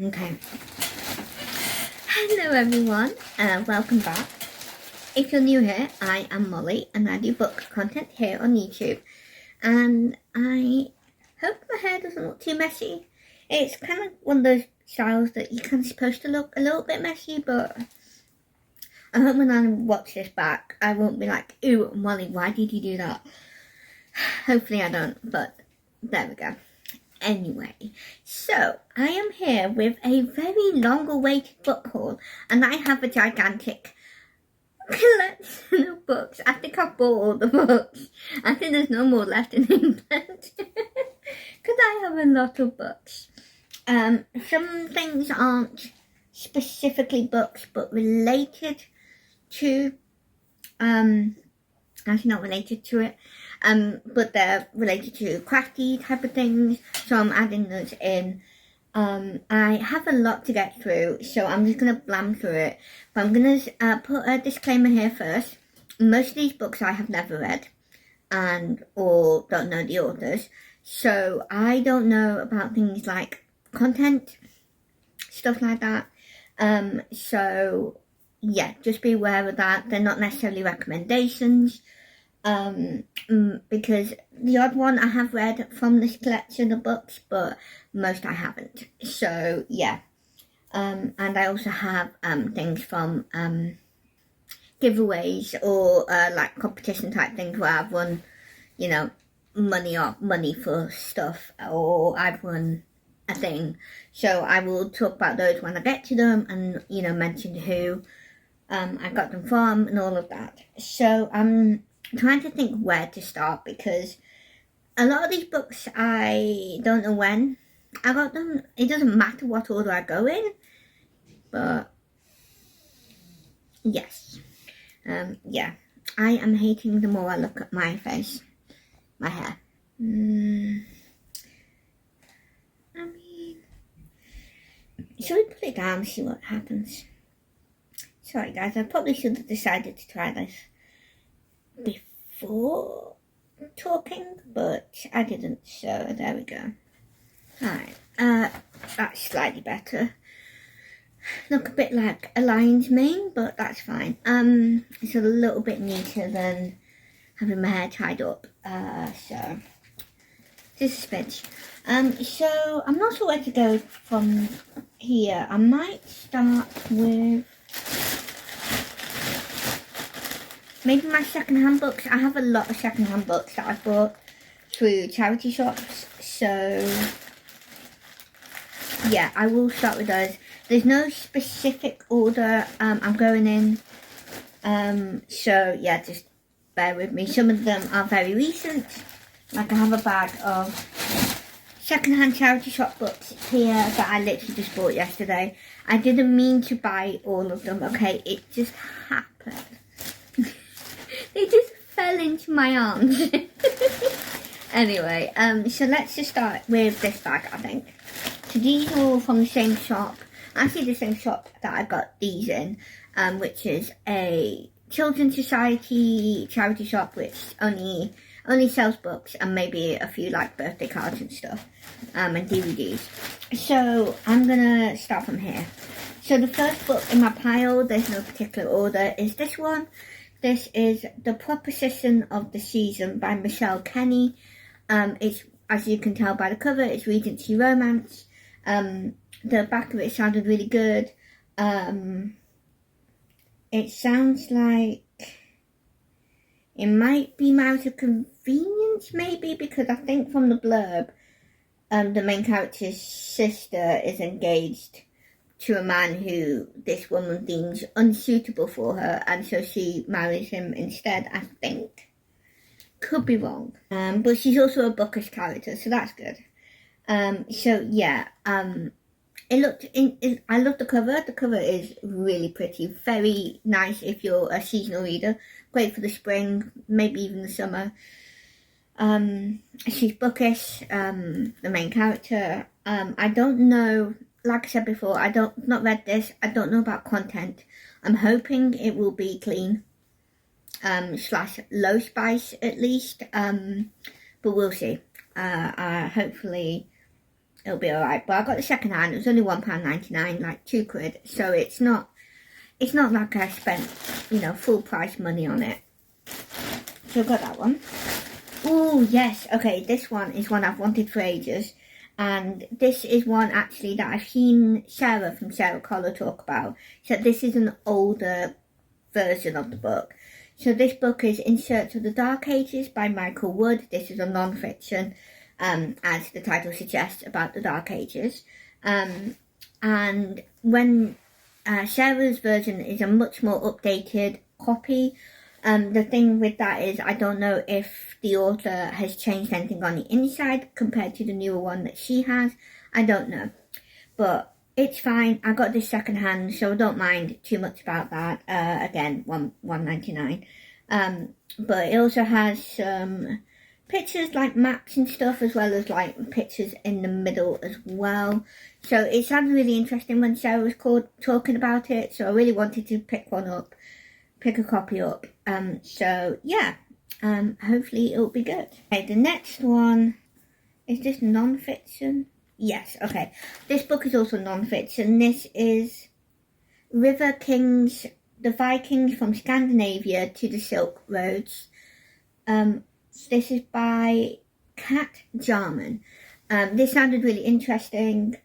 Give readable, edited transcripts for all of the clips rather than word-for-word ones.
Okay. Hello everyone, welcome back. If you're new here, I am Molly and I do book content here on YouTube. And I hope my hair doesn't look too messy. It's kind of one of those styles that you're kind of supposed to look a little bit messy, but I hope when I watch this back, I won't be like, ooh, Molly, why did you do that? Hopefully I don't, but there we go. Anyway, so I am here with a very long-awaited book haul, and I have a gigantic collection of books. I think I've bought all the books. I think there's no more left in England because I have a lot of books. Some things aren't specifically books, but related to actually not related to it, but they're related to crafty type of things, so I'm adding those in. I have a lot to get through, so I'm just going to blam through it, but I'm going to put a disclaimer here first. Most of these books I have never read, or don't know the authors, so I don't know about things like content, stuff like that, so yeah, just be aware of that. They're not necessarily recommendations, because the odd one I have read from this collection of books, but most I haven't. So yeah, and I also have things from giveaways or like competition type things where I've won, you know, money for stuff, or I've won a thing. So I will talk about those when I get to them, and mention who I got them from and all of that. So I'm trying to think where to start, because a lot of these books I don't know when I got them. It doesn't matter what order I go in, but yes, yeah, I am hating the more I look at my face, my hair. I mean, shall we put it down and see what happens? Sorry guys, I probably should have decided to try this before talking, but I didn't, so there we go. Alright, that's slightly better. Look a bit like a lion's mane, but that's fine. It's a little bit neater than having my hair tied up, so just a smidge. So I'm not sure where to go from here. I might start with maybe my second-hand books. I have a lot of second-hand books that I've bought through charity shops, so yeah, I will start with those. There's no specific order I'm going in, so yeah, just bear with me. Some of them are very recent, like I have a bag of second-hand charity shop books here that I literally just bought yesterday. I didn't mean to buy all of them, okay, it just happened. They just fell into my arms. Anyway, so let's just start with this bag, I think. So these are all from the same shop. Actually, the same shop that I got these in, which is a Children's Society charity shop, which only sells books and maybe a few like birthday cards and stuff, and DVDs. So I'm gonna start from here. So the first book in my pile, there's no particular order, is this one. This is The Proposition of the Season by Michelle Kenny. It's, as you can tell by the cover, it's Regency romance. The back of it sounded really good. It sounds like it might be Marriage of Convenience, maybe, because I think from the blurb, the main character's sister is engaged to a man who this woman deems unsuitable for her, and so she marries him instead, I think. Could be wrong. But she's also a bookish character, so that's good. So yeah, I love the cover. The cover is really pretty, very nice if you're a seasonal reader. Great for the spring, maybe even the summer. She's bookish, the main character. I don't know, like I said before, not read this. I don't know about content. I'm hoping it will be clean, / low spice at least, but we'll see. Hopefully it'll be alright. But I got the second hand. It was only £1.99, like £2. So it's not like I spent, you know, full price money on it. So I got that one. Oh yes, okay, this one is one I've wanted for ages. And this is one actually that I've seen Sarah from Sarah Collar talk about. So this is an older version of the book. So this book is In Search of the Dark Ages by Michael Wood. This is a non-fiction, as the title suggests, about the Dark Ages. And when Sarah's version is a much more updated copy. The thing with that is I don't know if the author has changed anything on the inside compared to the newer one that she has. I don't know. But it's fine. I got this second hand, so I don't mind too much about that. Again, £1.99. But it also has some pictures like maps and stuff, as well as like pictures in the middle as well. So it sounded really interesting when Sarah was talking about it. So I really wanted to pick a copy up. So yeah, hopefully it'll be good. Okay, the next one, is this non-fiction? Yes, okay. This book is also non-fiction. This is River Kings, the Vikings from Scandinavia to the Silk Roads. This is by Kat Jarman. This sounded really interesting.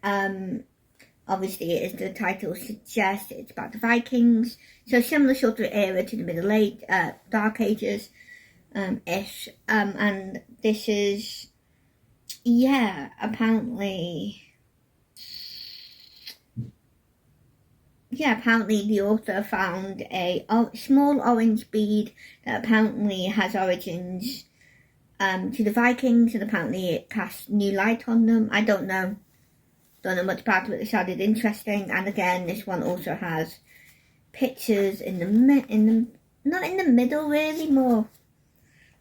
Obviously, as the title suggests, it's about the Vikings. So similar sort of era to the Middle Age, Dark Ages, ish. And this is, yeah, apparently the author found a small orange bead that apparently has origins to the Vikings, and apparently it casts new light on them. I don't know much about it, but it sounded interesting. And again, this one also has pictures in the not in the middle really, more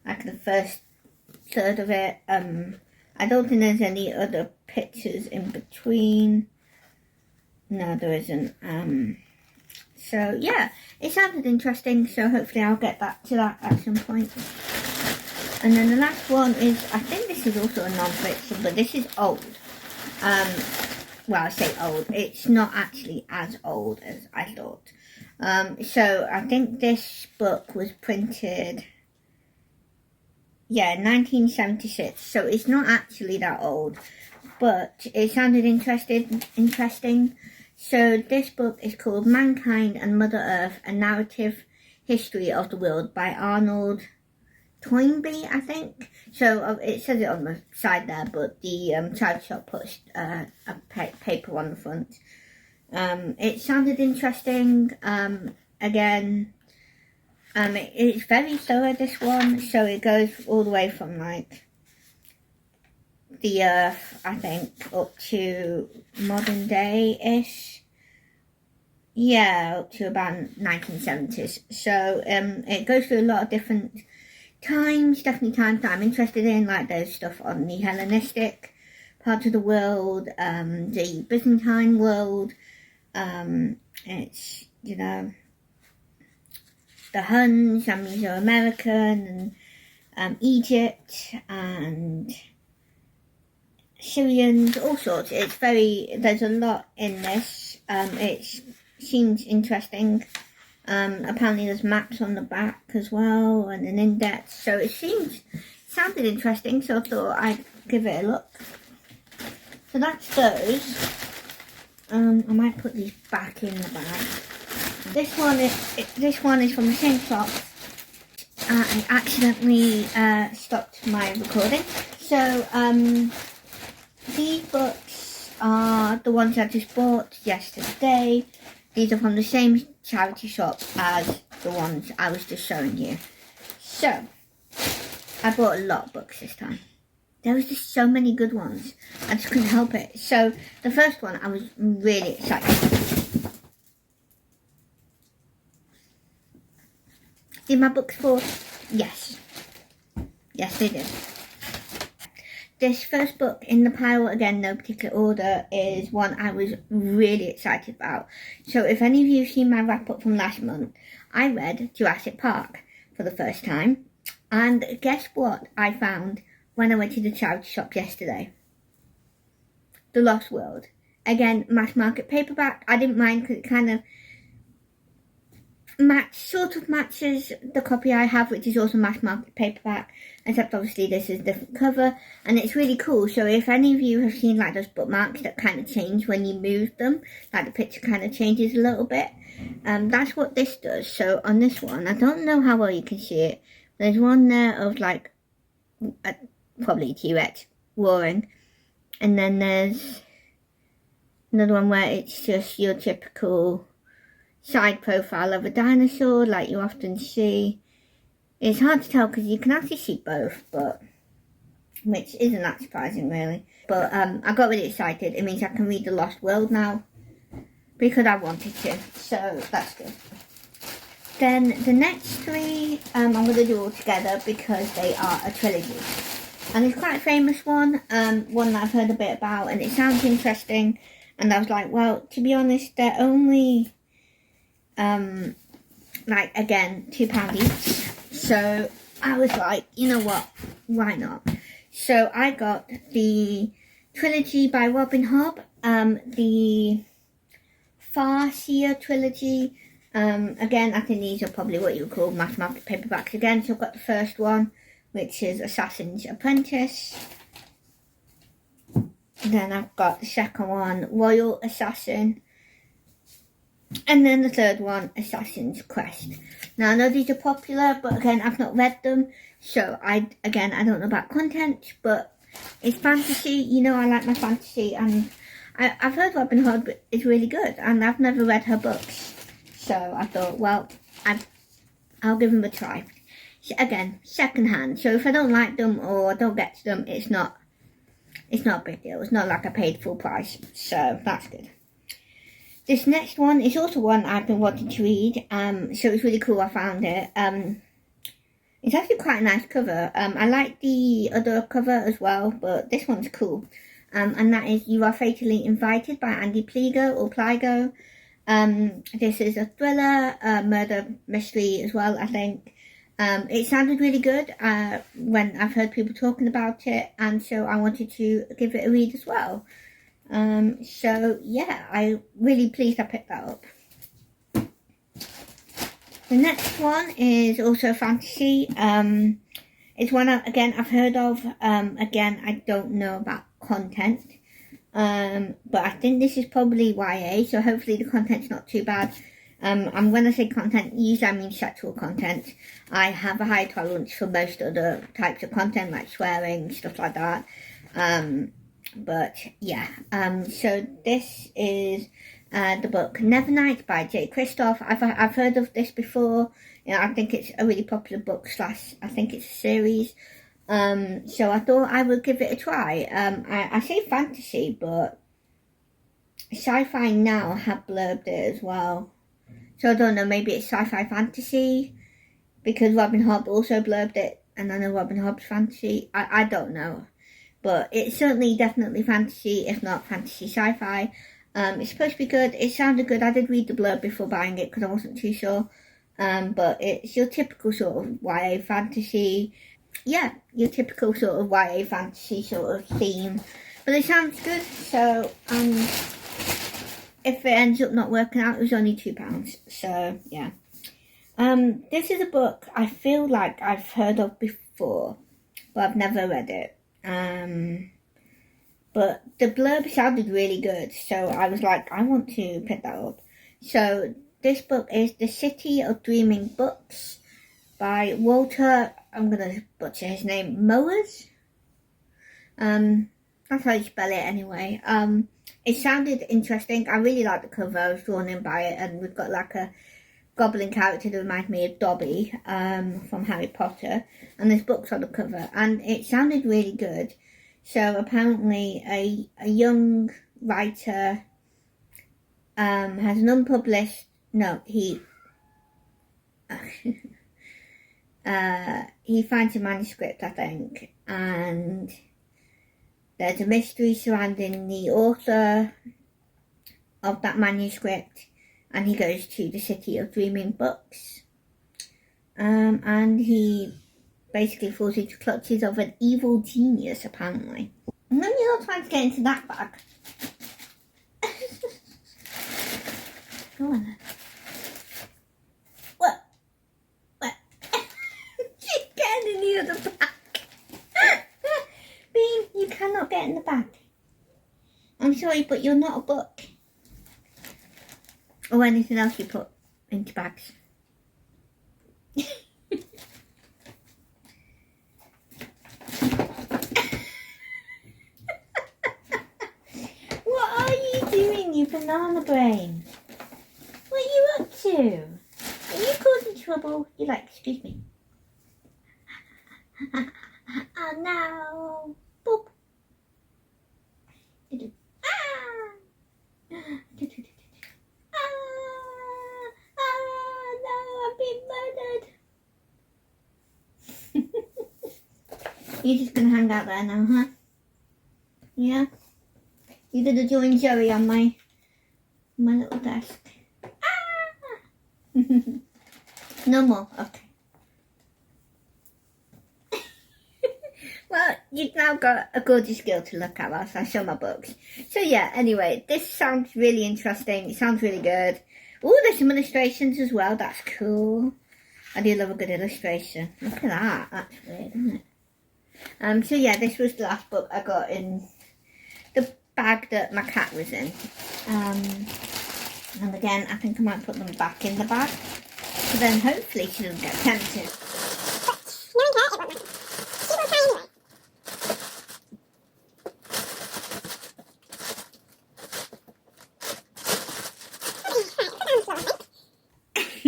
like the first third of it. I don't think there's any other pictures in between. No, there isn't. So yeah, it sounded interesting, so hopefully I'll get back to that at some point. And then the last one is, I think this is also a non-fiction, but this is old. Well, I say old, it's not actually as old as I thought. So I think this book was printed, yeah, 1976, so it's not actually that old, but it sounded interesting. So this book is called Mankind and Mother Earth, A Narrative History of the World by Arnold Toynbee, I think. So it says it on the side there, but the charity shop puts a paper on the front. It sounded interesting. Again, it's very thorough, this one. So it goes all the way from like the Earth, I think, up to modern day-ish. Yeah, up to about 1970s. So it goes through a lot of different times, definitely times that I'm interested in. Like there's stuff on the Hellenistic part of the world, the Byzantine world. It's, you know, the Huns and Mesoamerican, and Egypt and Syrians, all sorts. There's a lot in this. It seems interesting. Apparently there's maps on the back as well, and an index. So it sounded interesting, so I thought I'd give it a look. So that's those. I might put these back in the bag. This one is from the same shop. I accidentally stopped my recording. So these books are the ones I just bought yesterday. These are from the same charity shop as the ones I was just showing you. So I bought a lot of books this time. There was just so many good ones. I just couldn't help it. So the first one, I was really excited. Did my books fall? Yes. Yes, they did. This first book in the pile, again, no particular order, is one I was really excited about. So if any of you have seen my wrap up from last month, I read Jurassic Park for the first time. And guess what I found when I went to the charity shop yesterday? The Lost World. Again, mass market paperback. I didn't mind because it kind of sort of matches the copy I have, which is also mass market paperback, except obviously this is a different cover, and it's really cool. So if any of you have seen like those bookmarks that kind of change when you move them, like the picture kind of changes a little bit, that's what this does. So on this one, I don't know how well you can see it, there's one there of like probably T-Rex roaring, and then there's another one where it's just your typical side profile of a dinosaur like you often see. It's hard to tell because you can actually see both, but which isn't that surprising really. But I got really excited. It means I can read The Lost World now because I wanted to, so that's good. Then the next three I'm going to do all together because they are a trilogy, and it's quite a famous one, one that I've heard a bit about, and it sounds interesting, and I was like, well, to be honest, they're only like, again, £2 each. So I was like, you know what, why not? So I got the trilogy by Robin Hobb, the Farseer trilogy. Again, I think these are probably what you would call mass market paperbacks again. So I've got the first one, which is Assassin's Apprentice. Then I've got the second one, Royal Assassin. And then the third one, Assassin's Quest. Now I know these are popular, but again, I've not read them. So I don't know about content, but it's fantasy. You know, I like my fantasy, and I've heard Robin Hood is really good, and I've never read her books. So I thought, well, I'll give them a try. So again, second-hand. So if I don't like them or don't get to them, it's not a big deal. It's not like I paid full price. So that's good. This next one is also one I've been wanting to read, so it's really cool I found it. It's actually quite a nice cover. I like the other cover as well, but this one's cool. And that is You Are Fatally Invited by Andy Pliego or Pliego. This is a thriller, murder mystery as well, I think. It sounded really good when I've heard people talking about it, and so I wanted to give it a read as well. So yeah, I'm really pleased I picked that up. The next one is also fantasy. It's one I've heard of. Again, I don't know about content. But I think this is probably YA, so hopefully the content's not too bad. And when I say content, usually I mean sexual content. I have a high tolerance for most other types of content, like swearing, stuff like that. But yeah, so this is the book Nevernight by J. Kristoff. I've heard of this before. You know, I think it's a really popular book / I think it's a series. So I thought I would give it a try. I say fantasy, but Sci-Fi Now have blurbed it as well. So I don't know, maybe it's sci-fi fantasy because Robin Hobb also blurbed it, and I know Robin Hobb's fantasy. I don't know. But it's certainly definitely fantasy, if not fantasy sci-fi. It's supposed to be good. It sounded good. I did read the blurb before buying it because I wasn't too sure. But it's your typical sort of YA fantasy. Yeah, your typical sort of YA fantasy sort of theme. But it sounds good. So if it ends up not working out, it was only £2. So yeah. This is a book I feel like I've heard of before, but I've never read it. But the blurb sounded really good, so I was like, I want to pick that up. So this book is The City of Dreaming Books by Walter, I'm going to butcher his name, Mowers. That's how you spell it anyway. It sounded interesting. I really like the cover. I was drawn in by it, and we've got like a goblin character that reminds me of Dobby from Harry Potter, and this book's on the cover, and it sounded really good. So apparently a young writer has an unpublished, no, he finds a manuscript, I think, and there's a mystery surrounding the author of that manuscript, and he goes to the City of Dreaming Books, and he basically falls into clutches of an evil genius, apparently. And then you're trying to get into that bag. Go on then. What? She's getting in the other bag. Bean, you cannot get in the bag. I'm sorry, but you're not a book. Or anything else you put into bags. What are you doing, you banana brain? What are you up to? Are you causing trouble? You're like, excuse me. Oh no. Boop. No, I'm being murdered. You're just gonna hang out there now, huh? Yeah? You're gonna join Joey on my little desk. No more, okay. Well, you've now got a gorgeous girl to look at whilst I show my books. So yeah, anyway, this sounds really interesting. It sounds really good. Oh, there's some illustrations as well. That's cool. I do love a good illustration. Look at that. That's weird, isn't it? So yeah, this was the last book I got in the bag that my cat was in. And again, I think I might put them back in the bag. So then hopefully she doesn't get tempted.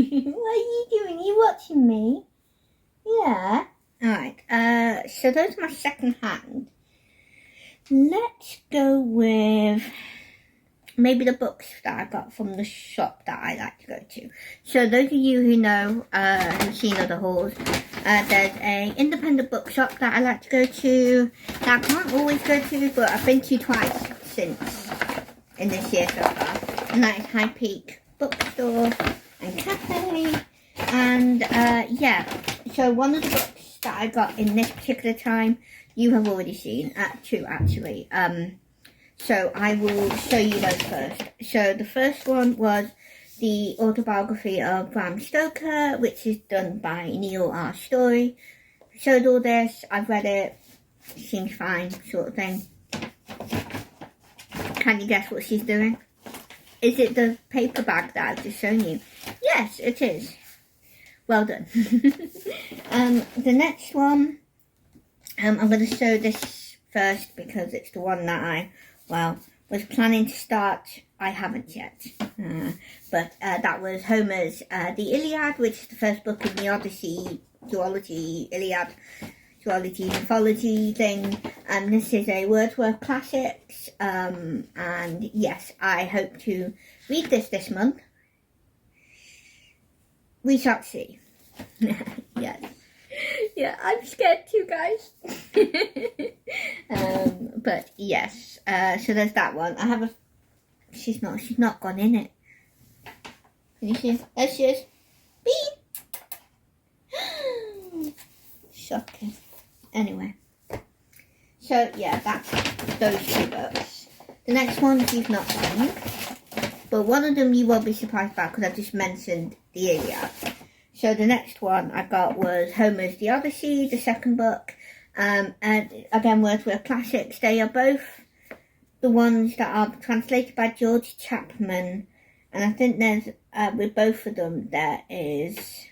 What are you doing? Are you watching me? Yeah. Alright, so those are my second hand. Let's go with maybe the books that I got from the shop that I like to go to. So those of you who know, who've seen other hauls, there's a independent bookshop that I like to go to that I can't always go to, but I've been to twice since in this year so far. And that is High Peak Bookstore and Cafe. And yeah, so one of the books that I got in this particular time, you have already seen, two actually. So I will show you those first. So the first one was the autobiography of Bram Stoker, which is done by Neil R. Story. Showed all this, I've read it, seems fine, sort of thing. Can you guess what she's doing? Is it the paper bag that I've just shown you? Yes, it is. Well done. The next one, I'm going to show this first because it's the one that I, was planning to start. I haven't yet. But that was Homer's The Iliad, which is the first book in the Odyssey, duology, Iliad, duology, mythology thing. This is a Wordsworth Classics. And yes, I hope to read this month. We shall see. Yes. Yeah, I'm scared too, guys. But yes, so there's that one. I have a. She's not gone in it. Can you see? There she is. Beep. Shocking. Anyway. So yeah, that's those two books. The next one you've not seen, but one of them you will be surprised about because I've just mentioned the Iliad. So the next one I got was Homer's The Odyssey, the second book. And again, Wordsworth Classics. They are both the ones that are translated by George Chapman. And I think there's, with both of them, there is,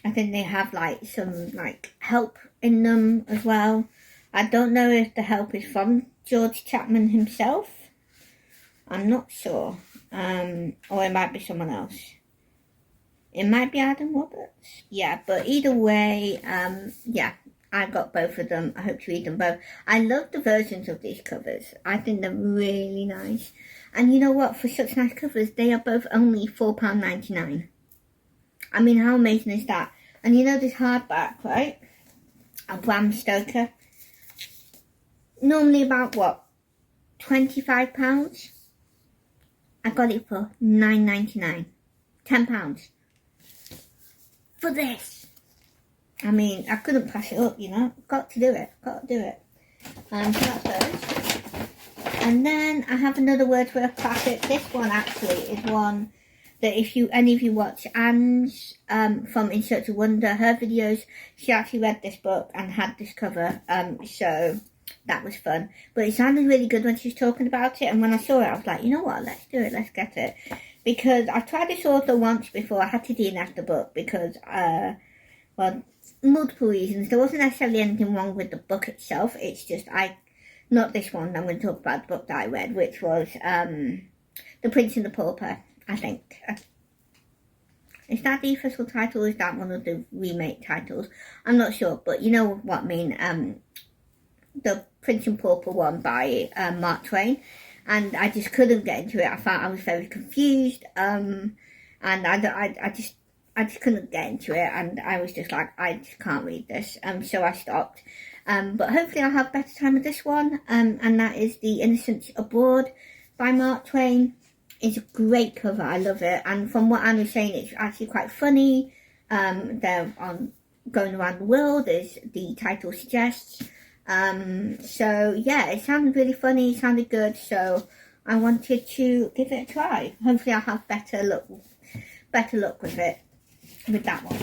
I think they have like some like help in them as well. I don't know if the help is from George Chapman himself. I'm not sure. Or it might be someone else. It might be Adam Roberts. Yeah, but either way, yeah, I got both of them. I hope to read them both. I love the versions of these covers. I think they're really nice. And you know what? For such nice covers, they are both only £4.99. I mean, how amazing is that? And you know this hardback, right? Of Bram Stoker. Normally about, what, £25? I got it for £9.99. £10. For this. I mean, I couldn't pass it up, you know. Got to do it. So that's those. And then I have another Wordsworth classic. This one actually is one that if any of you watch Anne's from In Search of Wonder, her videos, she actually read this book and had this cover. So that was fun. But it sounded really good when she was talking about it. And when I saw it, I was like, you know what, let's do it, let's get it. Because I tried this author once before. I had to DNF the book because, well, multiple reasons. There wasn't necessarily anything wrong with the book itself. It's just not this one. I'm going to talk about the book that I read, which was The Prince and the Pauper, I think. Is that the official title? Or is that one of the remake titles? I'm not sure, but you know what I mean. The Prince and Pauper one by Mark Twain. And I just couldn't get into it. I found I was very confused. And I just couldn't get into it. And I was just like, I just can't read this. So I stopped. But hopefully I'll have a better time with this one. And that is The Innocents Abroad by Mark Twain. It's a great cover. I love it. And from what Anne was saying, it's actually quite funny. They're going around the world, as the title suggests. So yeah, it sounded really funny. It sounded good. So I wanted to give it a try. Hopefully I'll have better luck with it, with that one.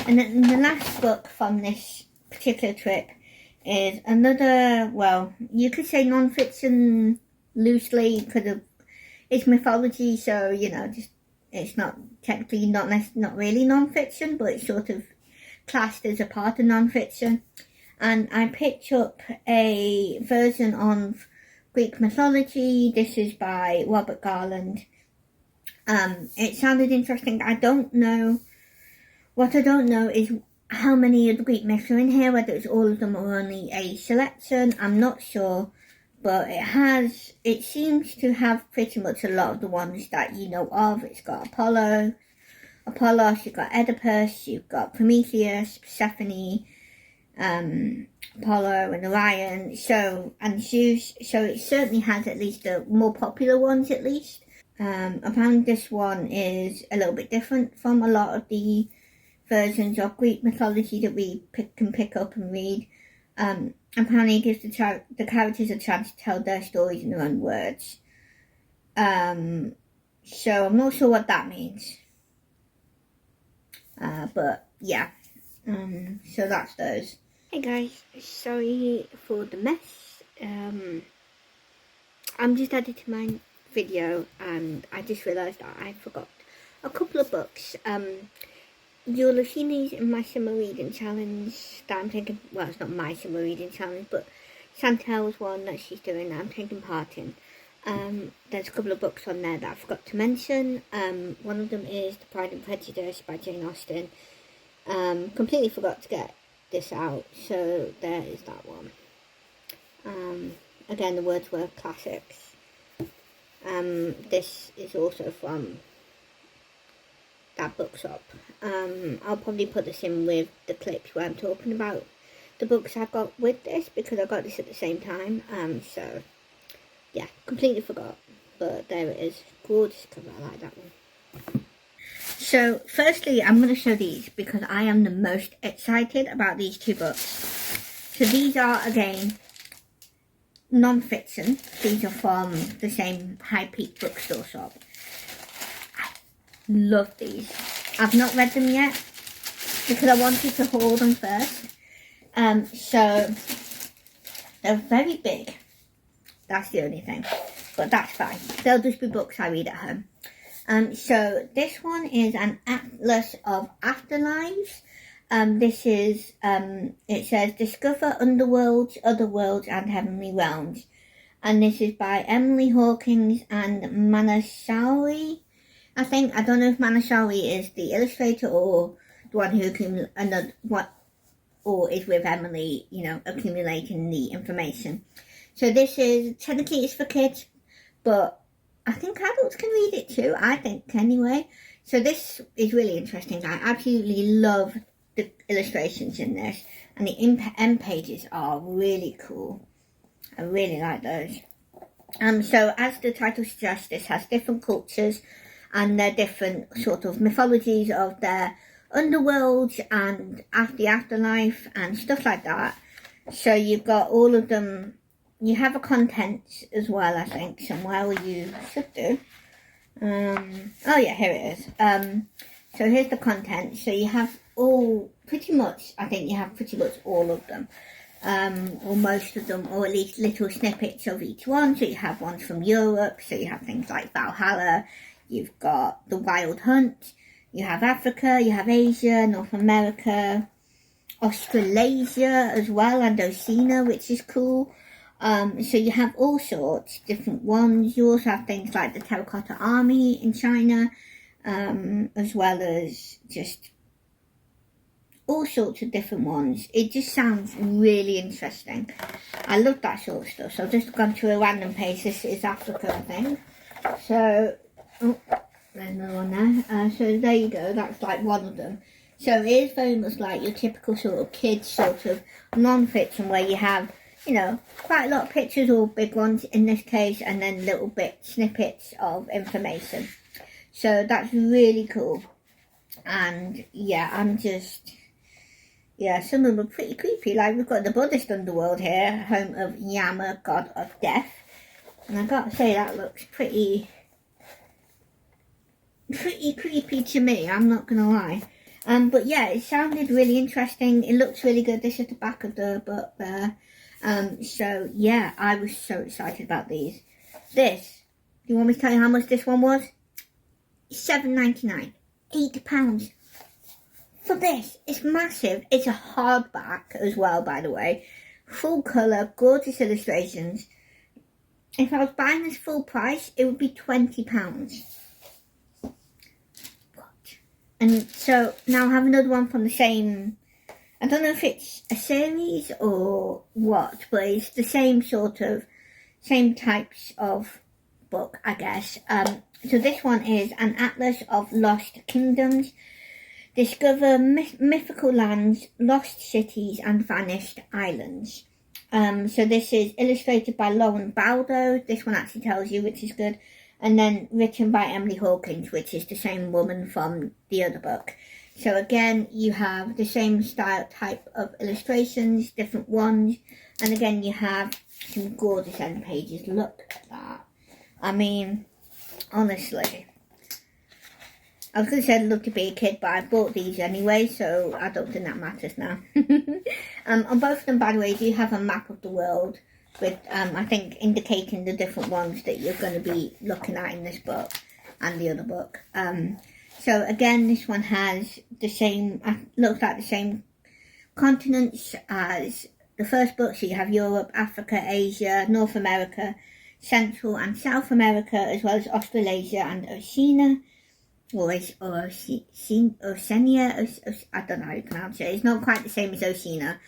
And then the last book from this particular trip is another, well, you could say non-fiction loosely, it's mythology, so you know, just it's not technically not really non-fiction, but it's sort of classed as a part of non-fiction. And I picked up a version of Greek mythology. This is by Robert Garland. It sounded interesting. What I don't know is how many of the Greek myths are in here, whether it's all of them or only a selection. I'm not sure, but it seems to have pretty much a lot of the ones that you know of. It's got Apollos, you've got Oedipus, you've got Prometheus, Persephone, Apollo and Orion, and Zeus, so it certainly has at least the more popular ones at least. Apparently this one is a little bit different from a lot of the versions of Greek mythology that we can pick up and read. Apparently it gives the characters a chance to tell their stories in their own words. So I'm not sure what that means. But yeah, so that's those. Hey guys, sorry for the mess. I'm just editing my video and I just realised that I forgot a couple of books. You'll have seen these in my summer reading challenge that I'm taking, well, it's not my summer reading challenge, but Chantel's one that she's doing that I'm taking part in. There's a couple of books on there that I forgot to mention. One of them is The Pride and Prejudice by Jane Austen. Completely forgot to get this out, so there is that one. Again, the Wordsworth classics. This is also from that bookshop. I'll probably put this in with the clips where I'm talking about the books I got with this, because I got this at the same time. So yeah, completely forgot, but there it is. Gorgeous cover, I like that one. So firstly, I'm going to show these because I am the most excited about these two books. So these are, again, non-fiction. These are from the same High Peak bookstore shop. I love these. I've not read them yet because I wanted to haul them first. So they're very big. That's the only thing. But that's fine. They'll just be books I read at home. So this one is an atlas of afterlives. This is, it says, Discover Underworlds, Otherworlds and Heavenly Realms. And this is by Emily Hawkins and Manashawi. I think, I don't know if Manashawi is the illustrator or the one who or is with Emily, you know, accumulating the information. So this is, technically it's for kids, but I think adults can read it too, I think, anyway. So this is really interesting. I absolutely love the illustrations in this. And the end pages are really cool. I really like those. So as the title suggests, this has different cultures and their different sort of mythologies of their underworlds and the afterlife and stuff like that. So you've got all of them. You have a contents as well, I think, somewhere, or you should do. Oh yeah, here it is. So here's the content. So you have pretty much all of them. Or most of them, or at least little snippets of each one. So you have ones from Europe, so you have things like Valhalla, you've got The Wild Hunt, you have Africa, you have Asia, North America, Australasia as well, and Oceania, which is cool. So you have all sorts, different ones. You also have things like the Terracotta Army in China, as well as just all sorts of different ones. It just sounds really interesting. I love that sort of stuff. So I've just gone to a random page. This is Africa, I think. So, there's another one there. So there you go. That's like one of them. So it is very much like your typical sort of kids sort of non-fiction where you have, you know, quite a lot of pictures, or big ones in this case, and then little snippets of information. So that's really cool. And yeah, some of them are pretty creepy. Like we've got the Buddhist underworld here, home of Yama, god of death. And I've got to say that looks pretty creepy to me, I'm not going to lie. But yeah, it sounded really interesting. It looks really good. This is the back of the book there. So yeah, I was so excited about these. This, do you want me to tell you how much this one was? £7.99, £8 for this. It's massive. It's a hardback as well, by the way. Full colour, gorgeous illustrations. If I was buying this full price, it would be £20. And so now I have another one from the same, I don't know if it's a series or what, but it's the same types of book, I guess. So this one is An Atlas of Lost Kingdoms. Discover mythical lands, lost cities and vanished islands. So this is illustrated by Lauren Baldo. This one actually tells you, which is good. And then written by Emily Hawkins, which is the same woman from the other book. So again, you have the same style type of illustrations, different ones. And again, you have some gorgeous end pages. Look at that. I mean, honestly, I was going to say I'd love to be a kid, but I bought these anyway, so I don't think that matters now. On both of them, by the way, you have a map of the world with, I think, indicating the different ones that you're going to be looking at in this book and the other book. So again, this one has the same, looks like the same continents as the first book. So you have Europe, Africa, Asia, North America, Central and South America, as well as Australasia and Oceania. Oceania, I don't know how you pronounce it. It's not quite the same as Oceania.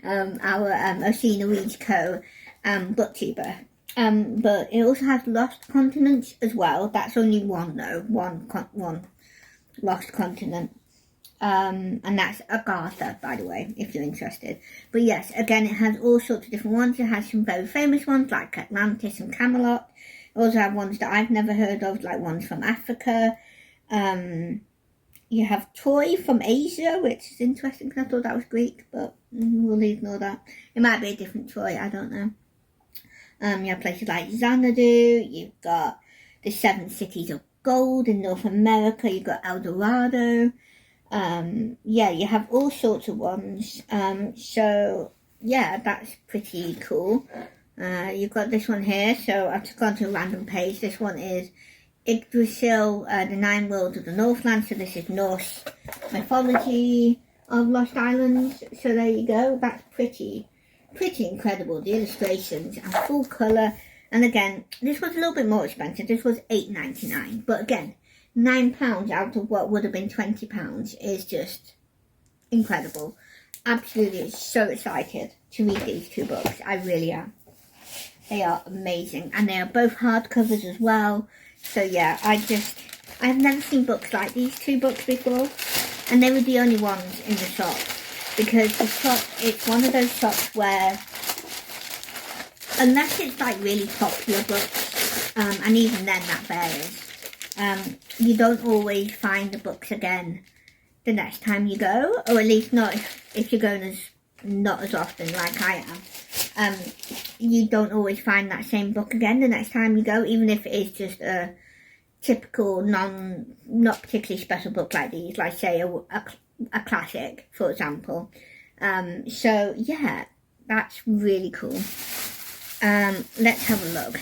Our Oceania Reads Co. booktuber. But it also has Lost Continents as well. That's only one though, one Lost Continent. And that's Agatha, by the way, if you're interested. But yes, again, it has all sorts of different ones. It has some very famous ones like Atlantis and Camelot. It also have ones that I've never heard of, like ones from Africa. You have Troy from Asia, which is interesting because I thought that was Greek, but we'll ignore that. It might be a different Troy, I don't know. You have places like Xanadu. You've got the 7 Cities of Gold in North America. You've got El Dorado. Yeah, you have all sorts of ones. So yeah, that's pretty cool. You've got this one here. So I've just gone to a random page. This one is Yggdrasil, the 9 Worlds of the Northland. So this is Norse mythology of Lost Islands. So there you go. That's pretty incredible. The illustrations and full colour. And again, this was a little bit more expensive. This was £8.99. But again, £9 out of what would have been £20 is just incredible. Absolutely so excited to read these 2 books. I really am. They are amazing. And they are both hardcovers as well. So yeah, I've never seen books like these 2 books before. And they were the only ones in the shop. Because the shop, it's one of those shops where, unless it's like really popular books, and even then that varies, you don't always find the books again the next time you go, or at least not if you're going as not as often like I am, you don't always find that same book again the next time you go, even if it is just a typical not particularly special book like these, like say a classic, for example. So yeah, that's really cool. Let's have a look.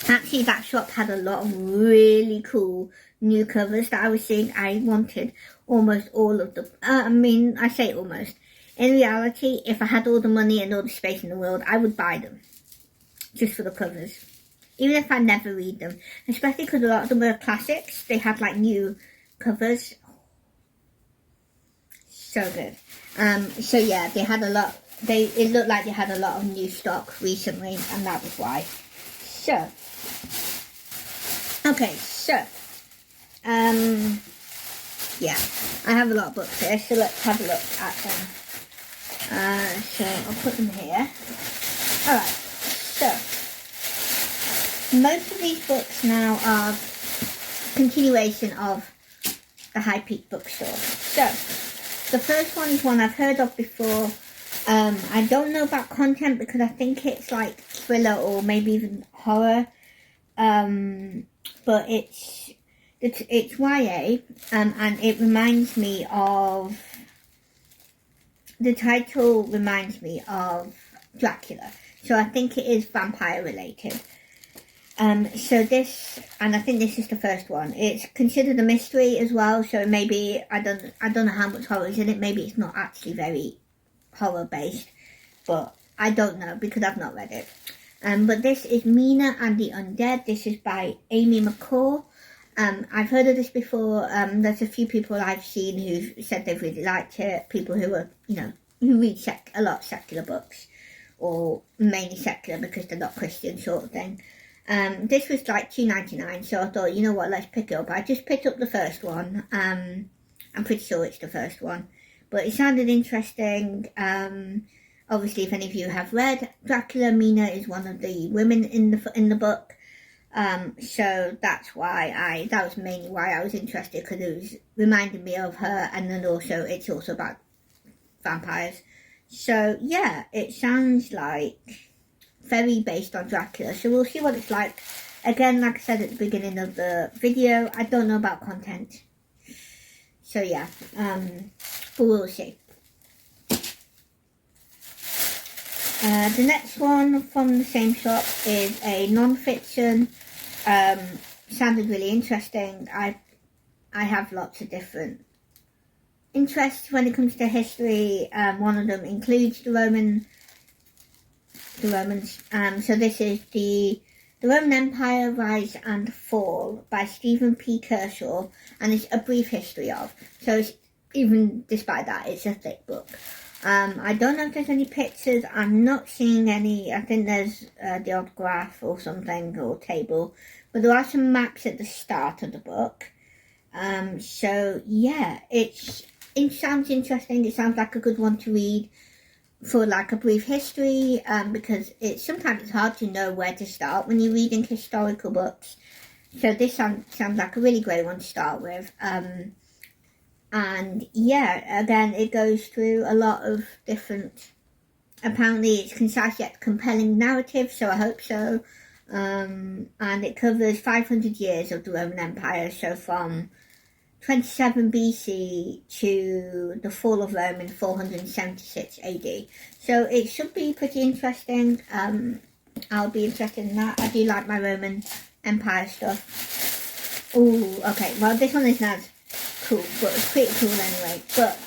Actually, that shop had a lot of really cool new covers that I was seeing. I wanted almost all of them. I say almost. In reality, if I had all the money and all the space in the world, I would buy them just for the covers, even if I never read them. Especially because a lot of them were classics. They had like new covers. So good. So yeah, they had a lot. It looked like they had a lot of new stock recently, and that was why. So, okay, so, yeah, I have a lot of books here, so let's have a look at them. So I'll put them here. Alright, so, most of these books now are continuation of the High Peak bookstore. So, the first one is one I've heard of before. I don't know about content because I think it's like thriller or maybe even horror. But it's YA, and it reminds me of, the title reminds me of Dracula. So I think it is vampire related. So this, and I think this is the first one. It's considered a mystery as well. So maybe I don't know how much horror is in it. Maybe it's not actually very horror based, but I don't know because I've not read it. But this is Mina and the Undead. This is by Amy McCall. I've heard of this before. There's a few people I've seen who've said they've really liked it. People who are, who read a lot of secular books, or mainly secular because they're not Christian sort of thing. This was like $2.99, so I thought, you know what, let's pick it up. I just picked up the first one. I'm pretty sure it's the first one. But it sounded interesting. Obviously, if any of you have read Dracula, Mina is one of the women in the book. So that was mainly why I was interested, because it was reminding me of her, and then also it's also about vampires. So yeah, it sounds like very based on Dracula. So we'll see what it's like. Again, like I said at the beginning of the video, I don't know about content. So yeah, but we'll see. The next one from the same shop is a non-fiction. Sounded really interesting. I have lots of different interests when it comes to history. One of them includes the Romans. So this is the Roman Empire, Rise and Fall by Stephen P. Kershaw, and it's a brief history of. So it's, even despite that, it's a thick book. I don't know if there's any pictures. I'm not seeing any. I think there's the odd graph or something, or table. But there are some maps at the start of the book. So yeah, it sounds interesting. It sounds like a good one to read for like a brief history, because sometimes it's hard to know where to start when you're reading historical books. So this sounds like a really great one to start with. And yeah, again, it goes through a lot of different, apparently it's concise yet compelling narrative, so I hope so. And it covers 500 years of the Roman Empire, so from 27 BC to the fall of Rome in 476 AD. So it should be pretty interesting. I'll be interested in that. I do like my Roman Empire stuff. Oh, okay, well this one is not cool, but it's pretty cool anyway. But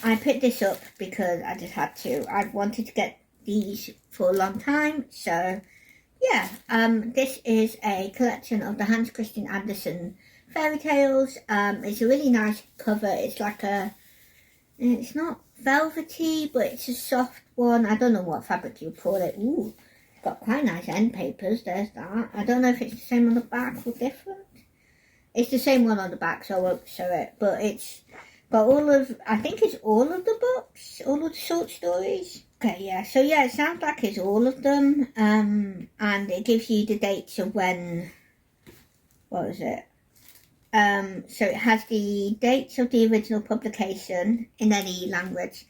I picked this up because I just had to. I've wanted to get these for a long time, so yeah. This is a collection of the Hans Christian Andersen fairy tales. It's a really nice cover. It's like it's not velvety, but it's a soft one. I don't know what fabric you would call it. Ooh, it's got quite nice end papers. There's that. I don't know if it's the same on the back or different. It's the same one on the back, so I won't show it. But it's got I think it's all of the books, all of the short stories. Okay, yeah. So yeah, it sounds like it's all of them. And it gives you the dates of when. What was it? So it has the dates of the original publication in any language.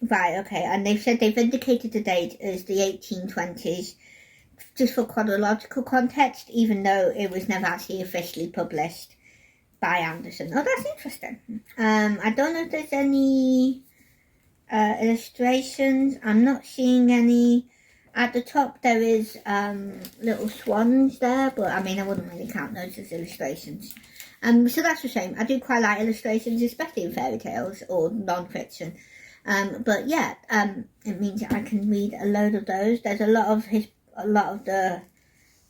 Right, okay, and they've said they've indicated the date as the 1820s, just for chronological context, even though it was never actually officially published by Anderson. Oh, that's interesting. I don't know if there's any illustrations. I'm not seeing any. At the top there is little swans there, but I mean I wouldn't really count those as illustrations. So that's a shame. I do quite like illustrations, especially in fairy tales or non-fiction. But yeah, it means I can read a load of those. There's a lot of the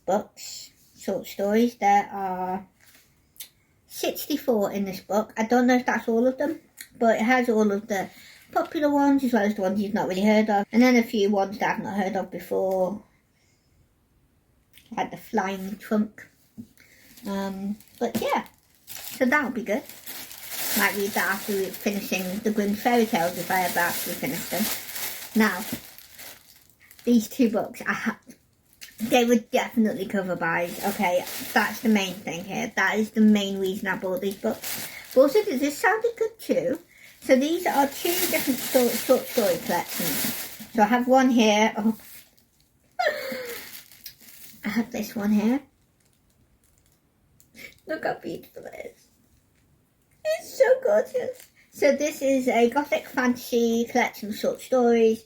books, short stories. There are 64 in this book. I don't know if that's all of them, but it has all of the popular ones as well as the ones you've not really heard of, and then a few ones that I've not heard of before, like the flying trunk. But yeah, so that'll be good. Might read that after finishing the Grimm fairy tales if I ever actually finish them. Now, these two books, they were definitely cover buys. Okay, that's the main thing here. That is the main reason I bought these books. But also, this sounded good too. So these are two different short story collections. So I have one here. Oh. I have this one here. Look how beautiful it is. It's so gorgeous. So this is a gothic fantasy collection of short stories.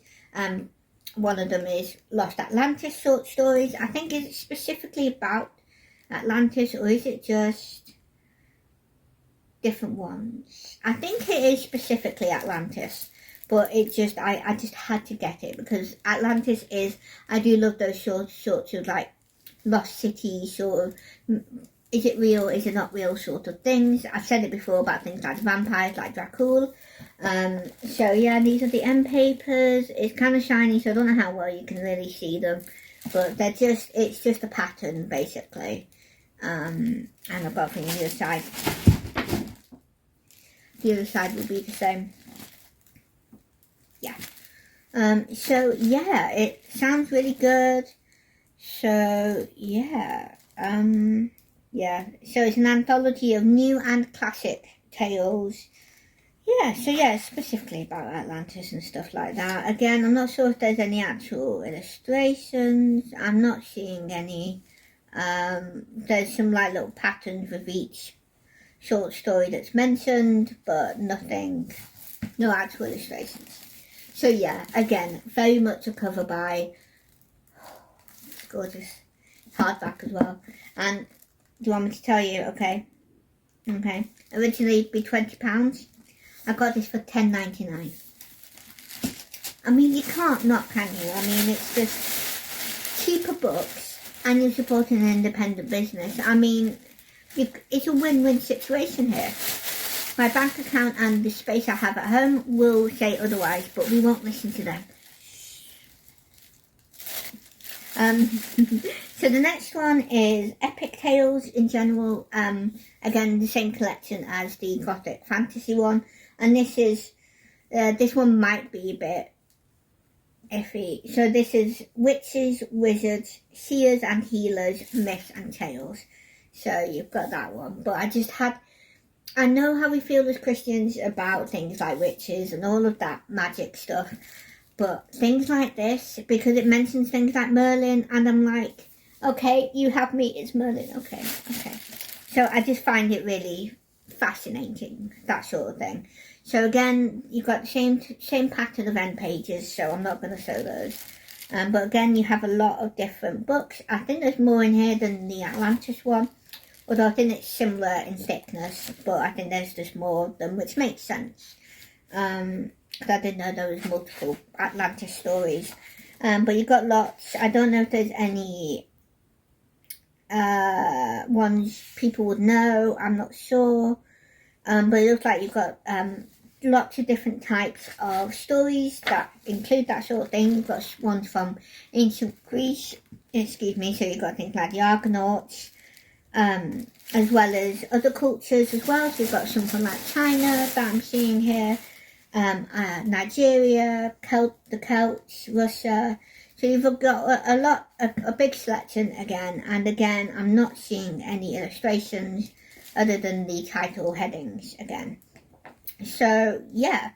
One of them is Lost Atlantis short stories. I think is it specifically about Atlantis, or is it just different ones? I think it is specifically Atlantis, but it just I just had to get it because Atlantis is, I do love those sorts of like lost city sort of, is it real, is it not real sort of things. I've said it before about things like vampires, like Dracul. So yeah, these are the end papers. It's kind of shiny, so I don't know how well you can really see them, but it's just a pattern basically. And I've got things on the other side. The other side will be the same. Yeah. So yeah, it sounds really good. So yeah. Yeah. So it's an anthology of new and classic tales. Yeah, so yeah, specifically about Atlantis and stuff like that. Again, I'm not sure if there's any actual illustrations. I'm not seeing any. There's some like little patterns with each short story that's mentioned, but nothing, no actual illustrations. So yeah, again, very much a cover by. It's gorgeous. Hardback as well. And do you want me to tell you? Okay. Originally it'd be £20. I got this for $10.99. I mean, you can't not, can you? I mean, it's just cheaper books and you're supporting an independent business. I mean, it's a win-win situation here. My bank account and the space I have at home will say otherwise, but we won't listen to them. So the next one is Epic Tales in general. Again, the same collection as the Gothic Fantasy one. And this one might be a bit iffy. So this is Witches, Wizards, Seers and Healers, Myths and Tales. So you've got that one. But I know how we feel as Christians about things like witches and all of that magic stuff. But things like this, because it mentions things like Merlin, and I'm like, okay, you have me, it's Merlin, okay. So I just find it really fascinating, that sort of thing. So again, you've got the same pattern of end pages, so I'm not going to show those. But again, you have a lot of different books. I think there's more in here than the Atlantis one, although I think it's similar in thickness, but I think there's just more of them, which makes sense. Because I didn't know there was multiple Atlantis stories. But you've got lots. I don't know if there's any ones people would know. I'm not sure. But it looks like you've got lots of different types of stories that include that sort of thing. You've got ones from ancient Greece, so you've got things like the Argonauts, as well as other cultures as well. So you've got some from like China that I'm seeing here. Nigeria, the Celts, Russia. So you've got a big selection again, and again, I'm not seeing any illustrations other than the title headings again. So yeah,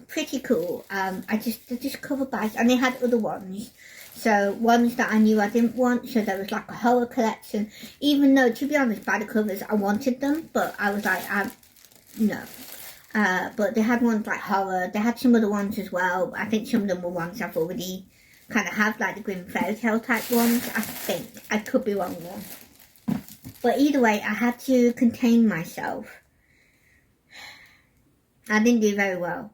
Pretty cool. They're just cover bags, and they had other ones. So ones that I knew I didn't want. So there was like a horror collection. Even though, to be honest, by the covers I wanted them, but I was like, no. But they had ones like horror. They had some other ones as well. I think some of them were ones I've already kind of have, like the Grimm fairy tale type ones. I think I could be wrong though. But either way, I had to contain myself. I didn't do very well,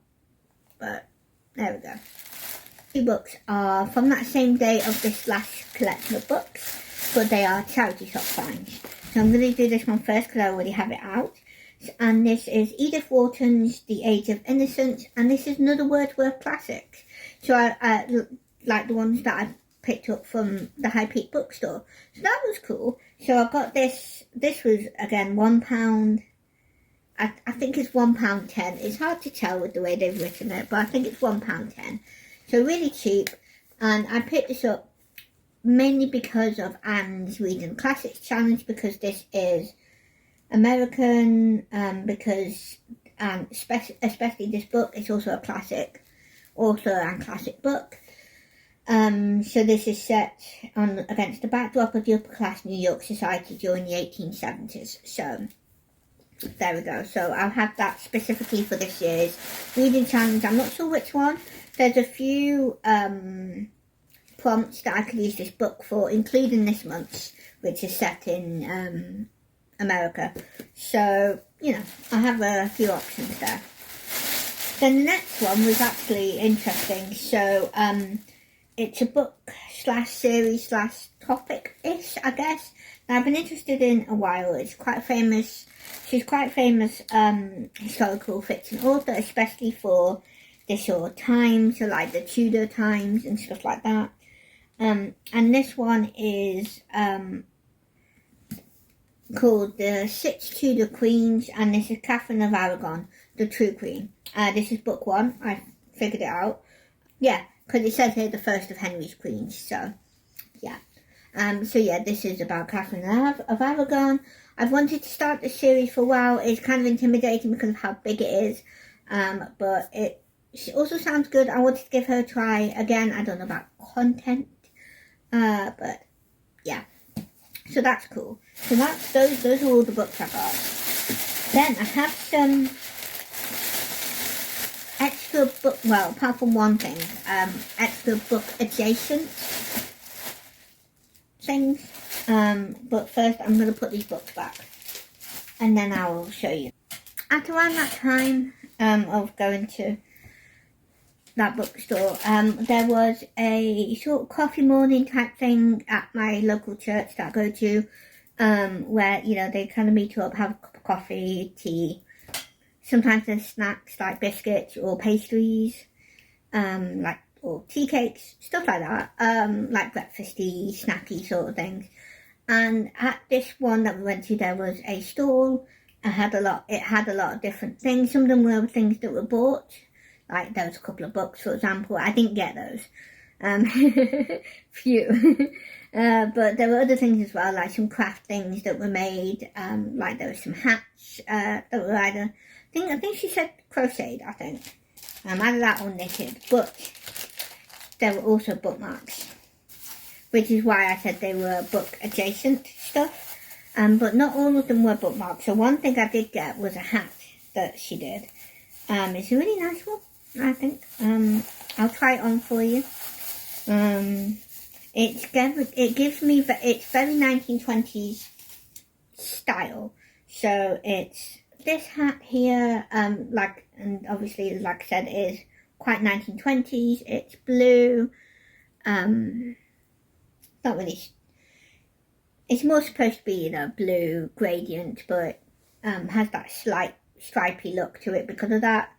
but there we go. The books are from that same day of this last collection of books, but they are charity shop finds. So I'm going to do this one first because I already have it out. And this is Edith Wharton's The Age of Innocence, and this is another Wordsworth classic. So I like the ones that I picked up from the High Peak bookstore. So that was cool. So I got this. This was again £1. I think it's £1.10. It's hard to tell with the way they've written it, but I think it's £1.10. So really cheap. And I picked this up mainly because of Anne's Reading Classics Challenge, because this is American, because especially this book is also a classic author and classic book. So this is set against the backdrop of the upper class New York society during the 1870s. So there we go. So I'll have that specifically for this year's reading challenge. I'm not sure which one. There's a few prompts that I could use this book for, including this month's, which is set in America. So, you know, I have a few options there. The next one was actually interesting. So, it's a book / series / topic-ish, I guess, that I've been interested in a while. It's quite famous. She's quite famous historical fiction author, especially for the sort of times, so like the Tudor times and stuff like that. And this one is called The Six Tudor Queens, and this is Catherine of Aragon, the True Queen. This is book 1. I figured it out. Yeah, because it says here the first of Henry's queens. So, yeah. This is about Catherine of Aragon. I've wanted to start this series for a while. It's kind of intimidating because of how big it is. But it also sounds good. I wanted to give her a try. Again, I don't know about content. But, yeah. So that's cool. So those are all the books I got. Then I have some extra book, well, apart from one thing, extra book adjacent things. But first I'm going to put these books back, and then I will show you. At around that time of going to that bookstore, there was a sort of coffee morning type thing at my local church that I go to, where, you know, they kind of meet up, have a cup of coffee, tea. Sometimes there's snacks like biscuits or pastries, or tea cakes, stuff like that, like breakfasty, snacky sort of things. And at this one that we went to, there was a stall. It had a lot of different things. Some of them were things that were bought. Like there was a couple of books, for example. I didn't get those. Few. But there were other things as well, like some craft things that were made. Like there was some hats that were either, I think she said crocheted, I think. Either that or knitted. But there were also bookmarks, which is why I said they were book adjacent stuff. But not all of them were bookmarks. So one thing I did get was a hat that she did. It's a really nice one, I think. I'll try it on for you. It's very 1920s style. So it's this hat here, and obviously, like I said, it is quite 1920s. It's blue. Not really. It's more supposed to be, you know, blue gradient, but has that slight stripy look to it because of that.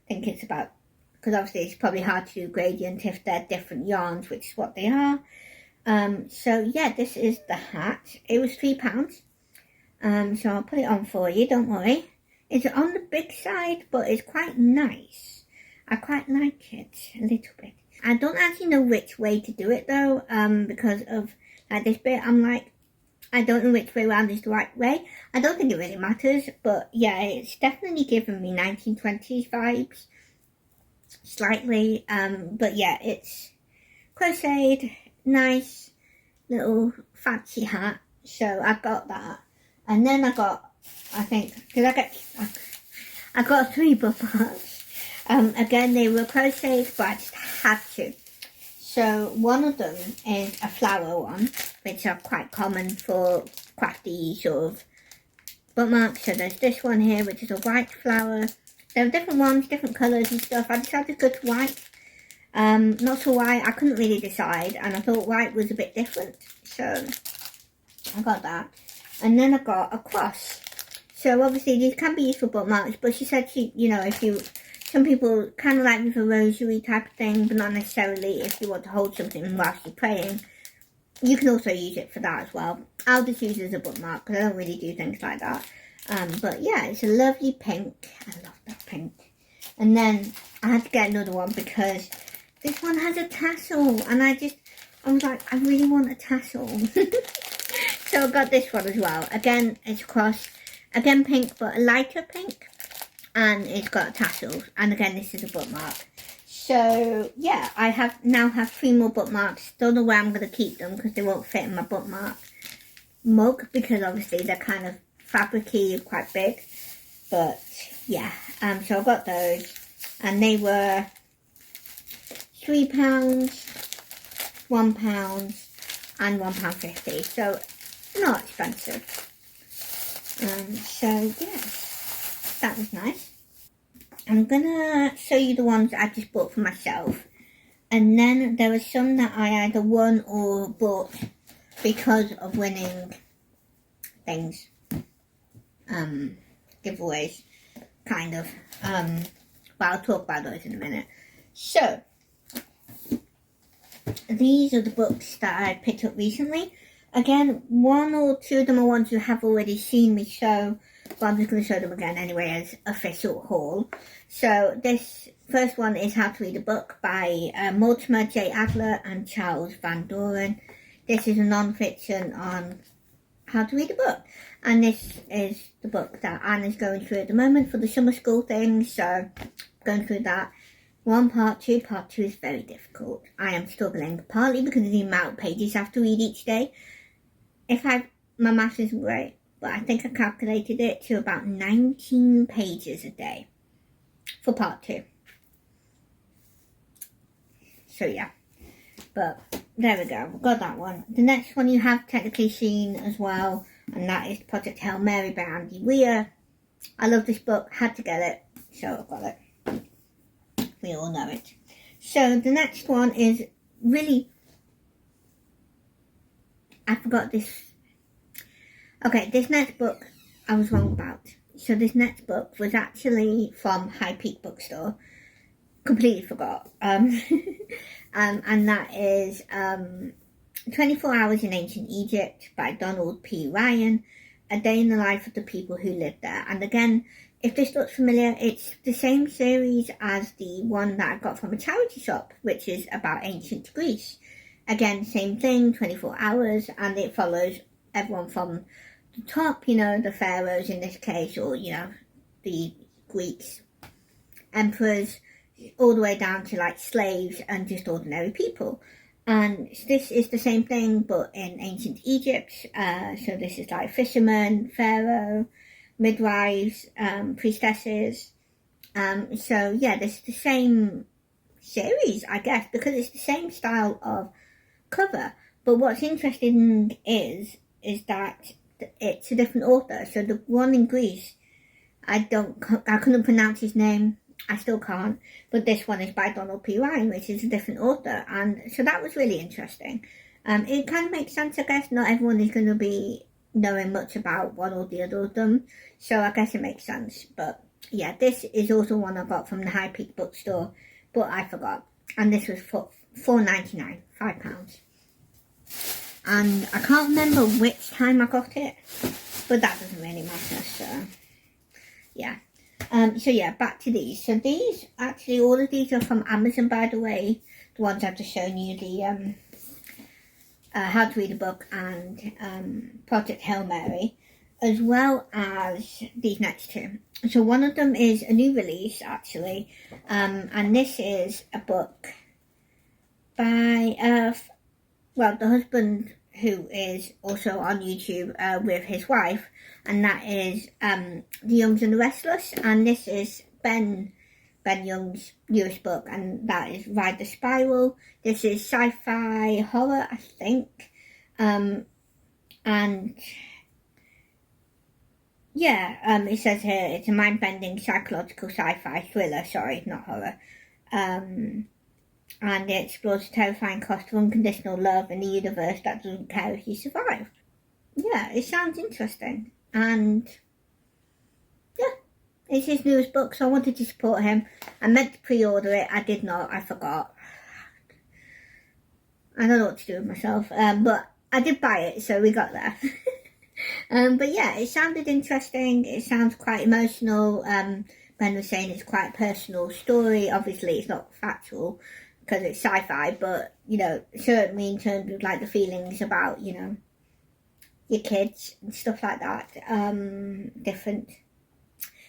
I think it's about, because obviously it's probably hard to do gradient if they're different yarns, which is what they are. So yeah, this is the hat. It was £3. So I'll put it on for you, don't worry. It's on the big side, but it's quite nice. I quite like it a little bit. I don't actually know which way to do it though, because of like this bit, I'm like, I don't know which way around is the right way. I don't think it really matters, but yeah, it's definitely given me 1920s vibes. slightly. But yeah, it's crocheted, nice little fancy hat. So I got that. And then I got, I think, I got 3 bookmarks. Again, they were crocheted, but I just had to. So one of them is a flower one, which are quite common for crafty sort of bookmarks. So there's this one here, which is a white flower. There are different ones, different colours and stuff. I decided to go to white. Not sure why, I couldn't really decide, and I thought white was a bit different. So I got that. And then I got a cross. So obviously these can be used for bookmarks, but she said some people kind of like with a rosary type of thing, but not necessarily if you want to hold something whilst you're praying. You can also use it for that as well. I'll just use it as a bookmark because I don't really do things like that. But yeah, it's a lovely pink. I love that pink. And then I had to get another one because this one has a tassel, and I was like, I really want a tassel. So I got this one as well. Again, it's cross. Again, pink, but a lighter pink. And it's got tassels. And again, this is a bookmark. So yeah, I now have 3 more bookmarks. Don't know where I'm going to keep them because they won't fit in my bookmark mug, because obviously they're kind of fabricy, quite big. But yeah, so I got those, and they were £3, £1, and £1.50. So not expensive. So yes, that was nice. I'm gonna show you the ones I just bought for myself, and then there were some that I either won or bought because of winning things, giveaways, kind of. But I'll talk about those in a minute. So these are the books that I picked up recently. Again, 1 or 2 of them are ones you have already seen me show, but I'm just going to show them again anyway as official haul. So this first one is How to Read a Book by Mortimer J. Adler and Charles Van Doren. This is a non-fiction on how to read a book, and this is the book that Anna's going through at the moment for the summer school thing, so going through that. Part 2 is very difficult. I am struggling, partly because of the amount of pages I have to read each day. My maths isn't great, but I think I calculated it to about 19 pages a day for part 2. So yeah, but there we go, we've got that one. The next one you have technically seen as well, and that is Project Hail Mary by Andy Weir. I love this book, had to get it, so I got it. We all know it. So the next one is really, I forgot this. Okay, this next book I was wrong about. So this next book was actually from High Peak Bookstore. Completely forgot. And that is 24 Hours in Ancient Egypt by Donald P. Ryan. A Day in the Life of the People Who Lived There. And again, if this looks familiar, it's the same series as the one that I got from a charity shop, which is about ancient Greece. Again, same thing, 24 hours, and it follows everyone from the top, the pharaohs in this case, or, the Greeks, emperors, all the way down to like slaves and just ordinary people. And this is the same thing, but in ancient Egypt. So this is like fishermen, pharaoh, midwives, priestesses. So yeah, this is the same series, I guess, because it's the same style of cover. But what's interesting is that it's a different author. So the one in Greece, I couldn't pronounce his name. I still can't. But this one is by Donald P. Ryan, which is a different author. And so that was really interesting. It kind of makes sense, I guess. Not everyone is going to be knowing much about one or the other of them. So I guess it makes sense. But yeah, this is also one I got from the High Peak Bookstore. But I forgot. And this was for £4.99, £5. And I can't remember which time I got it. But that doesn't really matter. So yeah. So yeah, back to these. So these, actually, all of these are from Amazon, by the way. The ones I've just shown you, the How to Read a Book and Project Hail Mary. as well as these next two. So one of them is a new release, actually, and this is a book by the husband who is also on YouTube with his wife, and that is The Youngs and the Restless, and this is Ben Young's newest book, and that is Ride the Spiral. This is sci-fi horror, I think, and yeah, it says here it's a mind-bending psychological sci-fi thriller. Sorry, not horror. And it explores the terrifying cost of unconditional love in a universe that doesn't care if you survive. Yeah, it sounds interesting, and yeah, it's his newest book, so I wanted to support him. I meant to pre-order it, I did not, I forgot. I don't know what to do with myself, but I did buy it, so we got there. But yeah, it sounded interesting, it sounds quite emotional. Ben was saying it's quite a personal story. Obviously it's not factual because it's sci-fi, but you know, certainly in terms of like the feelings about, you know, your kids and stuff like that, different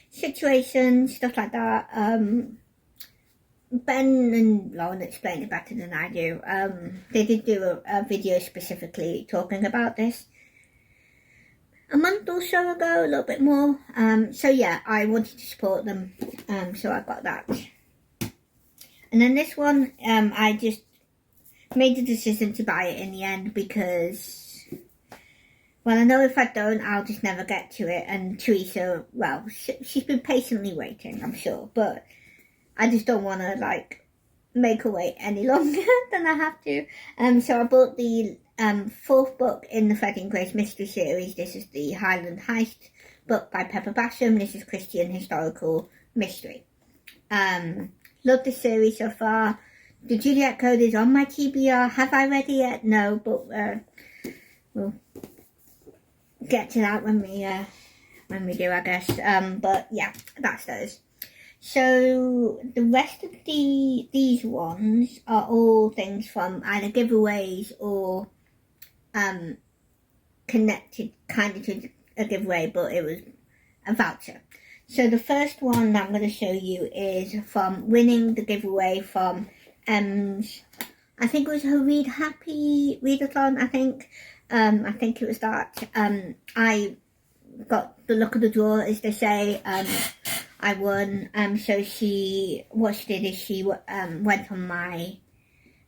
situations, stuff like that. Ben and Lauren explained it better than I do. They did do a video specifically talking about this a month or so ago, a little bit more. So yeah, I wanted to support them, so I got that. And then this one, I just made the decision to buy it in the end because, well, I know if I don't, I'll just never get to it. And Teresa, well, she's been patiently waiting, I'm sure, but I just don't want to, like, make her wait any longer than I have to. So I bought the fourth book in the Fred and Grace mystery series. This is the Highland Heist book by Pepper Basham. This is Christian historical mystery. Love the series so far. The Juliet Code is on my TBR. Have I read it yet? No, but we'll get to that when we do, I guess. But yeah, that's those. So the rest of these ones are all things from either giveaways or connected kind of to a giveaway, but it was a voucher. So the first one that I'm going to show you is from winning the giveaway from I think it was her Read Happy readathon, I think it was that. I got the luck of the draw, as they say. I won. So what she did is she went on my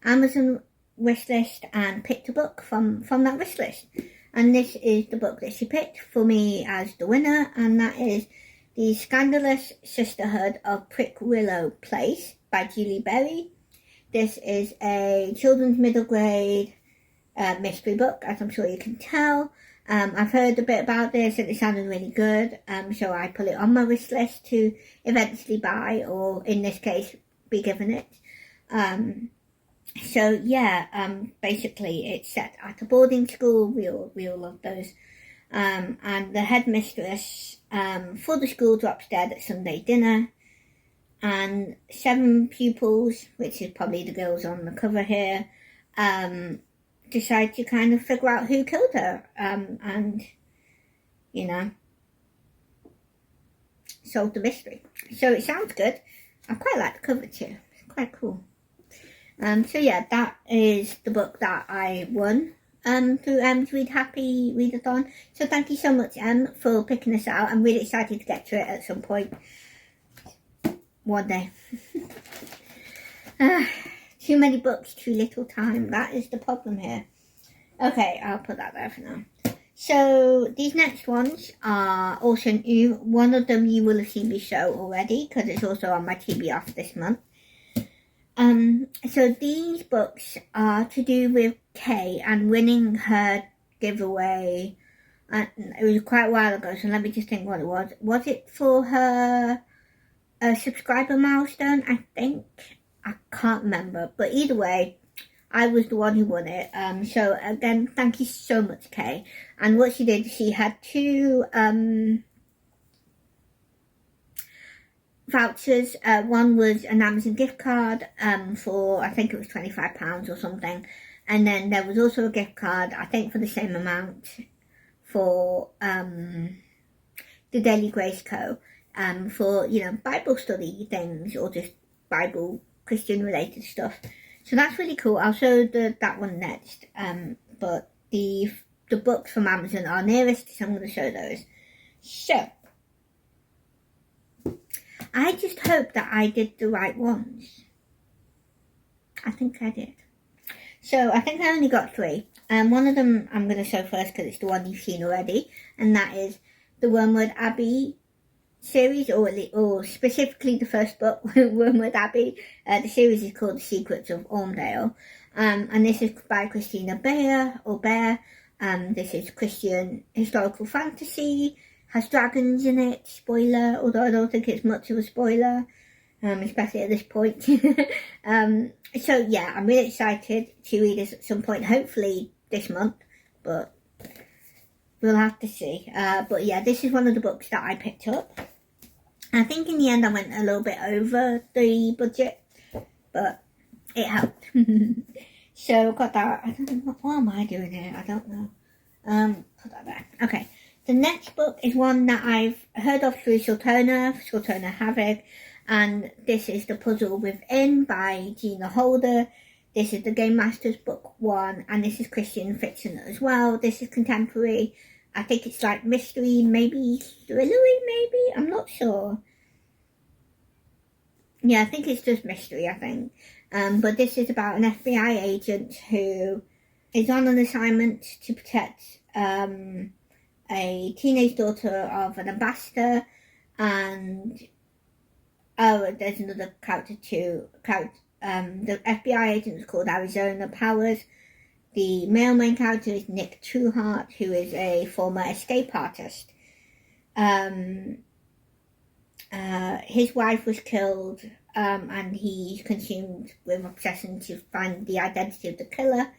Amazon wish list and picked a book from that wish list. And this is the book that she picked for me as the winner, and that is The Scandalous Sisterhood of Prick Willow Place by Julie Berry. This is a children's middle grade mystery book, as I'm sure you can tell. I've heard a bit about this and it sounded really good, so I put it on my wish list to eventually buy, or in this case, be given it. So yeah, basically it's set at a boarding school. We all love those. And the headmistress for the school drops dead at Sunday dinner, and 7 pupils, which is probably the girls on the cover here, decide to kind of figure out who killed her, and, you know, solve the mystery. So it sounds good. I quite like the cover too. It's quite cool. So yeah, that is the book that I won through Read Happy readathon. So thank you so much, for picking this out. I'm really excited to get to it at some point. One day. Too many books, too little time. That is the problem here. Okay, I'll put that there for now. So these next ones are also new. One of them you will have seen me show already because it's also on my TBR for this month. So these books are to do with Kay and winning her giveaway. It was quite a while ago, so let me just think what it was. Was it for her subscriber milestone, I think? I can't remember, but either way, I was the one who won it. So again, thank you so much, Kay. And what she did, she had 2 vouchers. One was an Amazon gift card for, I think it was £25 or something, and then there was also a gift card, I think for the same amount, for the Daily Grace Co. For, you know, Bible study things or just Bible Christian related stuff. So that's really cool. I'll show that one next. But the books from Amazon are nearest, so I'm going to show those. So I just hope that I did the right ones. I think I did. So I think I only got 3. One of them I'm going to show first because it's the one you've seen already, and that is the Wormwood Abbey series, or specifically the first book, Wormwood Abbey. The series is called The Secrets of Ormdale, and this is by Christina Bear. This is Christian historical fantasy, has dragons in it, spoiler, although I don't think it's much of a spoiler, especially at this point. So yeah, I'm really excited to read this at some point, hopefully this month, but we'll have to see. But yeah, this is one of the books that I picked up. I think in the end I went a little bit over the budget, but it helped. So got that. I don't know, what am I doing here? I don't know. Put that back. Okay. The next book is one that I've heard of through Sultana Havoc, and this is The Puzzle Within by Gina Holder. This is the Game Masters Book 1, and this is Christian fiction as well. This is contemporary. I think it's like mystery, maybe thrillery, maybe? I'm not sure. Yeah, I think it's just mystery, I think. But this is about an FBI agent who is on an assignment to protect a teenage daughter of an ambassador, and there's another character too. The FBI agent is called Arizona Powers. The male main character is Nick Trueheart, who is a former escape artist. His wife was killed, and he's consumed with obsession to find the identity of the killer.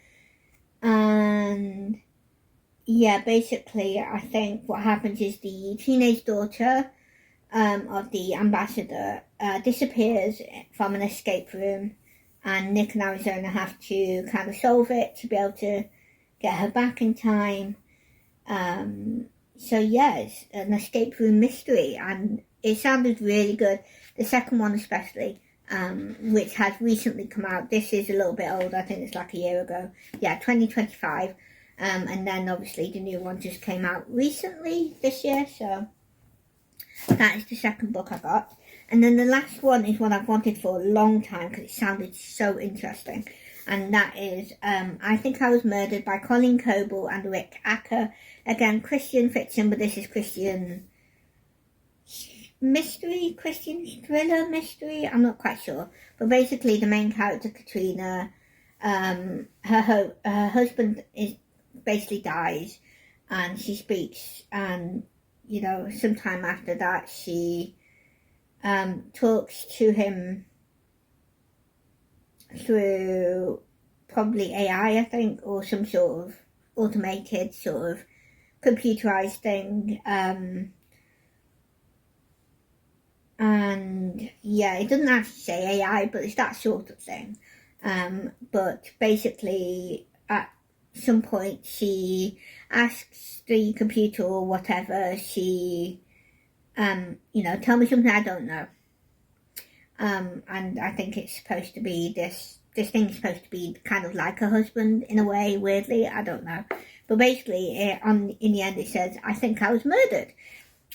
And yeah, basically, I think what happens is the teenage daughter of the ambassador disappears from an escape room, and Nick and Arizona have to kind of solve it to be able to get her back in time. So yeah, it's an escape room mystery, and it sounded really good. The second one especially, which has recently come out. This is a little bit old, I think it's like a year ago. Yeah, 2025. And then obviously the new one just came out recently this year, so that is the second book I got. And then the last one is one I've wanted for a long time because it sounded so interesting. And that is I Think I Was Murdered by Colleen Coble and Rick Acker. Again, Christian fiction, but this is Christian mystery, Christian thriller mystery. I'm not quite sure. But basically the main character, Katrina, her husband basically dies, and she speaks, and you know, sometime after that she talks to him through probably AI, I think, or some sort of automated sort of computerized thing. And yeah, it doesn't actually say AI, but it's that sort of thing. But basically at some point she asks the computer or whatever, she you know, tell me something I don't know. And I think it's supposed to be this thing is supposed to be kind of like a husband in a way, weirdly, I don't know. But basically in the end it says, I think I was murdered.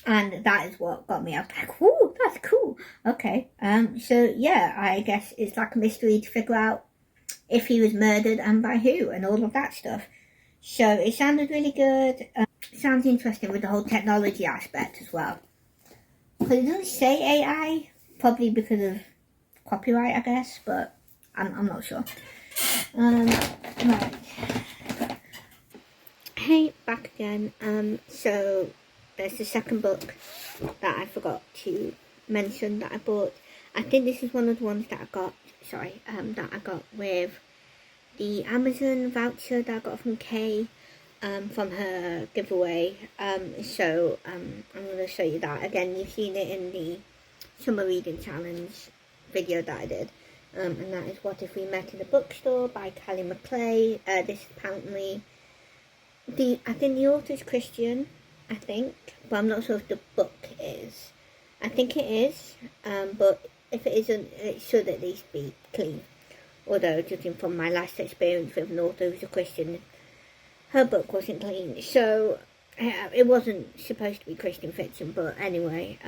And that is what got me. I was like, whoa, that's cool. Okay. So yeah, I guess it's like a mystery to figure out if he was murdered and by who and all of that stuff. So it sounded really good. It sounds interesting with the whole technology aspect as well. But it doesn't say AI, probably because of copyright, I guess, but I'm not sure. Right. Hey, back again. So there's the second book that I forgot to mention that I bought. I think this is one of the ones that I got, that I got with the Amazon voucher that I got from Kay, from her giveaway. So I'm going to show you that. Again, you've seen it in the Summer Reading Challenge video that I did. And that is What If We Met in a Bookstore by Callie McClay. This is apparently I think the author's Christian, I think, but I'm not sure if the book is. I think it is, but if it isn't, it should at least be clean. Although, judging from my last experience with an author who's a Christian, her book wasn't clean. So, it wasn't supposed to be Christian fiction, but anyway,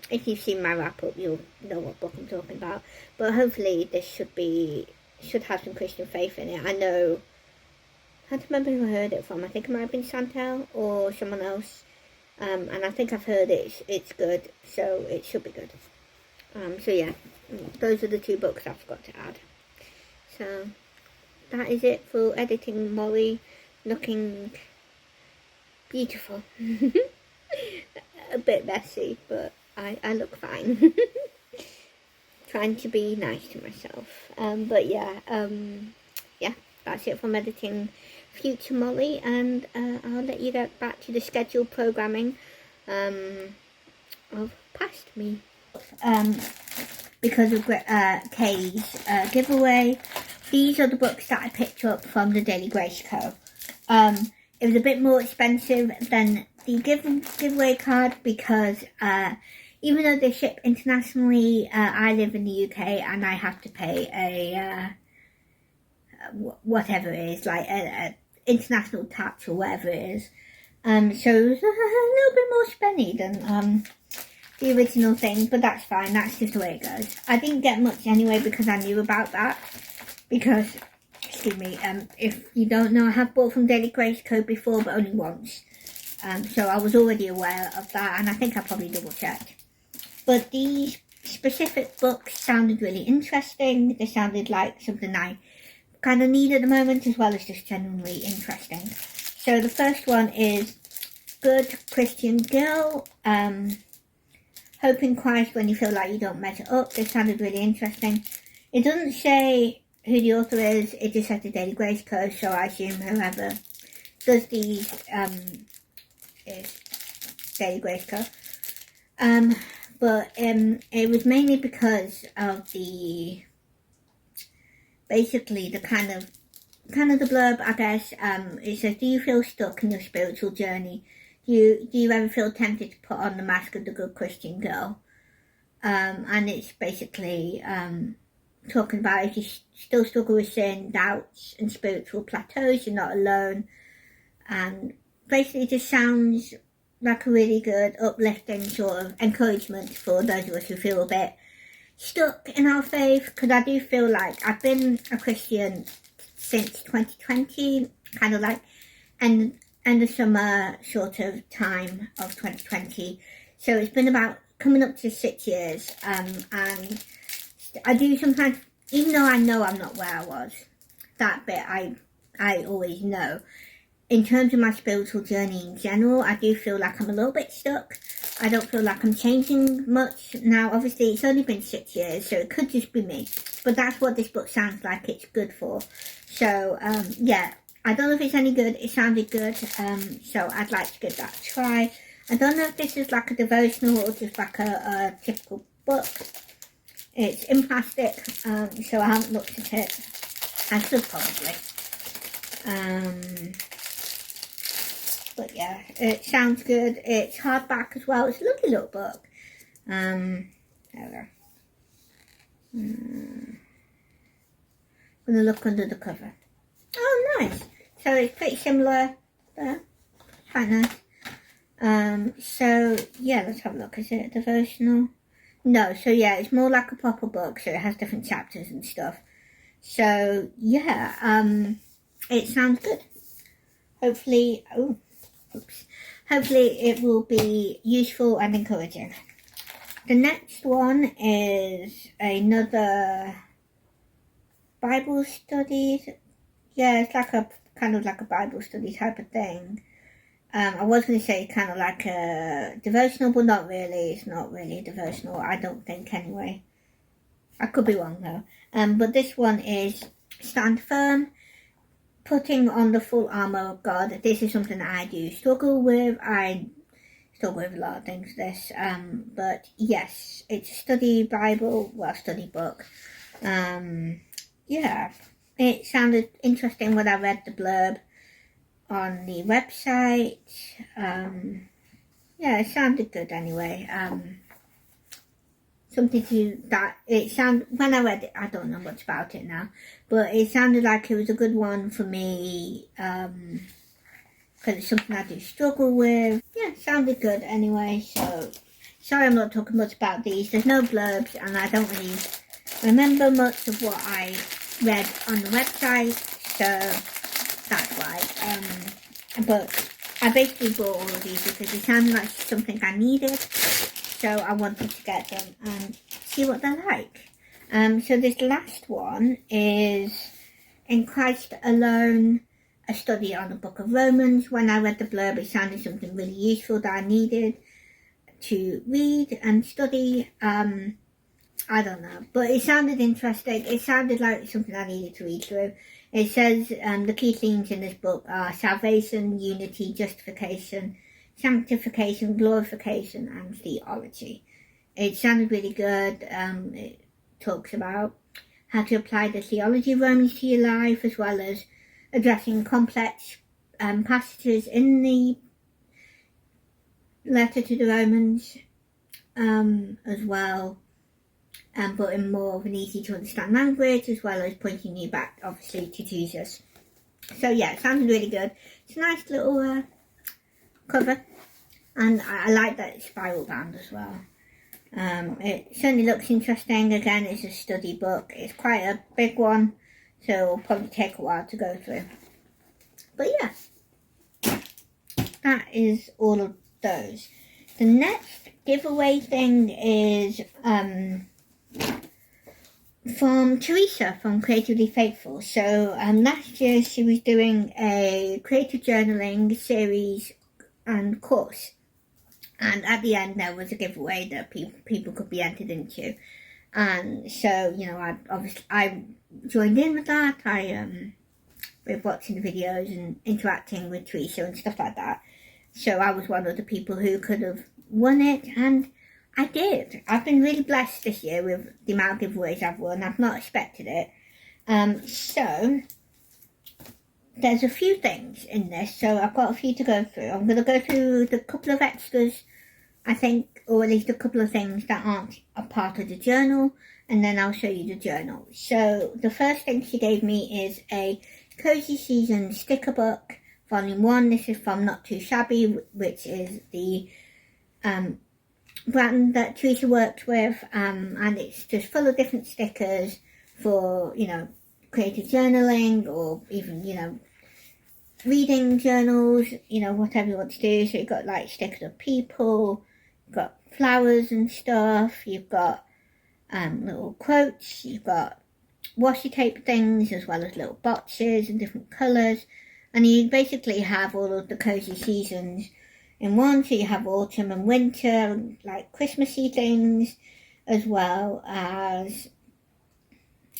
if you've seen my wrap-up, you'll know what book I'm talking about. But hopefully this should have some Christian faith in it. I know, I can't remember who I heard it from. I think it might have been Chantel or someone else. And I think I've heard it's good, so it should be good. So yeah, those are the 2 books I forgot to add. So that is it for editing Molly, looking beautiful. A bit messy, but I look fine. Trying to be nice to myself. But yeah, that's it from editing future Molly, and I'll let you get back to the scheduled programming of past me. Because of Kay's giveaway, these are the books that I picked up from the Daily Grace Co. It was a bit more expensive than the giveaway card because even though they ship internationally, I live in the UK and I have to pay a whatever it is, like a international tax or whatever it is. So it was a little bit more spenny than the original thing, but that's fine, that's just the way it goes. I didn't get much anyway because I knew about that, because, excuse me, if you don't know, I have bought from Daily Grace Co before, but only once. So I was already aware of that, and I think I probably double checked. But these specific books sounded really interesting. They sounded like something I kind of need at the moment, as well as just genuinely interesting. So the first one is Good Christian Girl, Hope in Christ When You Feel Like You Don't Measure Up. This sounded really interesting. It doesn't say who the author is, it just says the Daily Grace Co, so I assume whoever does these is Daily Grace Co. But it was mainly because of basically the kind of the blurb, I guess. It says, do you feel stuck in your spiritual journey? Do you ever feel tempted to put on the mask of the good Christian girl? And it's basically talking about if you still struggle with sin, doubts and spiritual plateaus, you're not alone. And basically it just sounds like a really good, uplifting sort of encouragement for those of us who feel a bit stuck in our faith, because I do feel like I've been a Christian since 2020, kind of like end of summer sort of time of 2020. So it's been about coming up to 6 years, and I do sometimes, even though I know I'm not where I was, that bit I always know. In terms of my spiritual journey in general, I do feel like I'm a little bit stuck. I don't feel like I'm changing much. Now, obviously, it's only been 6 years, so it could just be me. But that's what this book sounds like it's good for. So, yeah, I don't know if it's any good. It sounded good, so I'd like to give that a try. I don't know if this is like a devotional or just like a typical book. It's in plastic, so I haven't looked at it. I should probably. But yeah, it sounds good. It's hardback as well. It's a lovely little book. There we go. I'm going to look under the cover. Oh, nice. So it's pretty similar there. Quite nice. So yeah, let's have a look. Is it a devotional? No, so yeah, it's more like a proper book. So it has different chapters and stuff. So yeah, it sounds good. Hopefully, hopefully it will be useful and encouraging. The next one is another Bible study. Yeah, it's like a kind of like a Bible study type of thing. I was going to say kind of like a devotional, but not really. It's not really a devotional, I don't think anyway. I could be wrong though. But this one is Stand Firm, Putting on the Full Armour of God. This is something that I do struggle with. I struggle with a lot of things, this. But yes, it's a study Bible, study book. Yeah, it sounded interesting when I read the blurb. on the website. Yeah, it sounded good anyway. Something to that, when I read it, I don't know much about it now, but it sounded like it was a good one for me, because it's something I do struggle with. Yeah, it sounded good anyway, so sorry I'm not talking much about these. There's no blurbs, and I don't really remember much of what I read on the website, so that's why. But I basically bought all of these because it sounded like something I needed, so I wanted to get them and see what they're like. So this last one is In Christ Alone, a study on the book of Romans. When I read the blurb, it sounded something really useful that I needed to read and study. I don't know, but it sounded interesting. It sounded like something I needed to read through. It says the key themes in this book are salvation, unity, justification, sanctification, glorification, and theology. It sounded really good. It talks about how to apply the theology of Romans to your life, as well as addressing complex passages in the letter to the Romans as well. But in more of an easy to understand language, as well as pointing you back, obviously, to Jesus. So yeah, it sounded really good. It's a nice little cover, and I like that it's spiral bound as well. It certainly looks interesting. Again, it's a study book. It's quite a big one, so it'll probably take a while to go through. But yeah, that is all of those. The next giveaway thing is from Teresa from Creatively Faithful. So last year she was doing a creative journaling series and course, and at the end there was a giveaway that people could be entered into, and so I joined in with that. With watching the videos and interacting with Teresa and stuff like that, so I was one of the people who could have won it, and I did. I've been really blessed this year with the amount of giveaways I've won. I've not expected it. So there's a few things in this, so I've got a few to go through. I'm going to go through the couple of extras, I think, or at least a couple of things that aren't a part of the journal, and then I'll show you the journal. So the first thing she gave me is a Cozy Season sticker book, volume 1. This is from Not Too Shabby, which is the brand that Teresa worked with, and it's just full of different stickers for, creative journaling, or even, reading journals, whatever you want to do. So you've got like stickers of people, you've got flowers and stuff, you've got little quotes, you've got washi tape things, as well as little boxes and different colours, and you basically have all of the cozy seasons in one. So you have autumn and winter, and like Christmassy things, as well as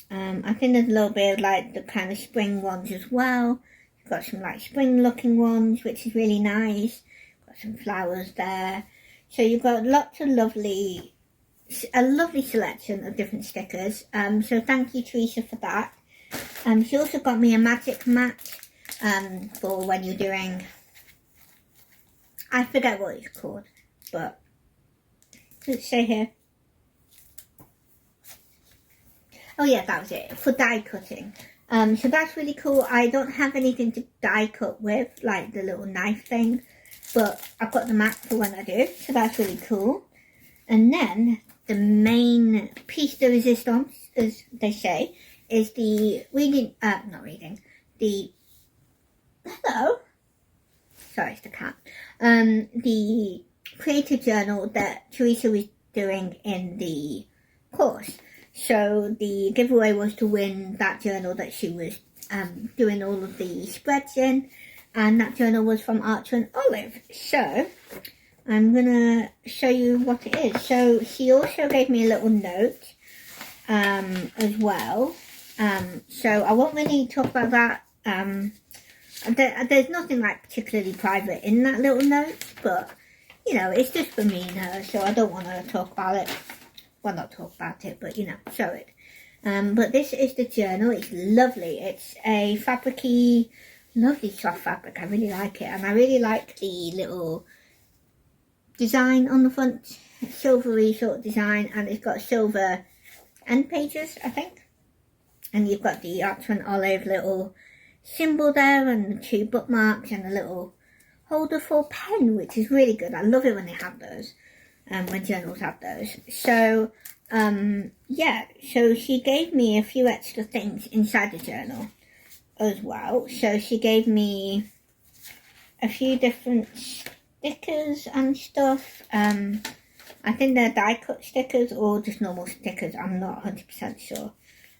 I think there's a little bit of like the kind of spring ones as well. You've got some like spring looking ones, which is really nice. Got some flowers there. So you've got lots of a lovely selection of different stickers. So thank you, Teresa, for that. She also got me a magic mat for when you're doing, I forget what it's called, but let's say here. Oh yeah, that was it, for die cutting. So that's really cool. I don't have anything to die cut with, like the little knife thing, but I've got the mat for when I do, so that's really cool. And then the main piece de resistance, as they say, is the sorry, it's the cat. The creative journal that Teresa was doing in the course. So the giveaway was to win that journal that she was doing all of the spreads in, and that journal was from Archer and Olive. So I'm going to show you what it is. So she also gave me a little note as well. So I won't really talk about that. There's nothing like particularly private in that little note, but it's just for me and her, so I don't want to talk about it. Well, not talk about it, but show it. But this is the journal. It's lovely. It's a fabricy Lovely soft fabric, I really like it. And I really like the little design on the front, silvery sort of design, and it's got silver end pages, I think. And you've got the Archman Olive little symbol there, and the 2 bookmarks, and a little holder for a pen, which is really good. I love it when they have those, when journals have those. So, yeah, so she gave me a few extra things inside the journal as well. So she gave me a few different stickers and stuff. I think they're die cut stickers or just normal stickers. I'm not 100% sure.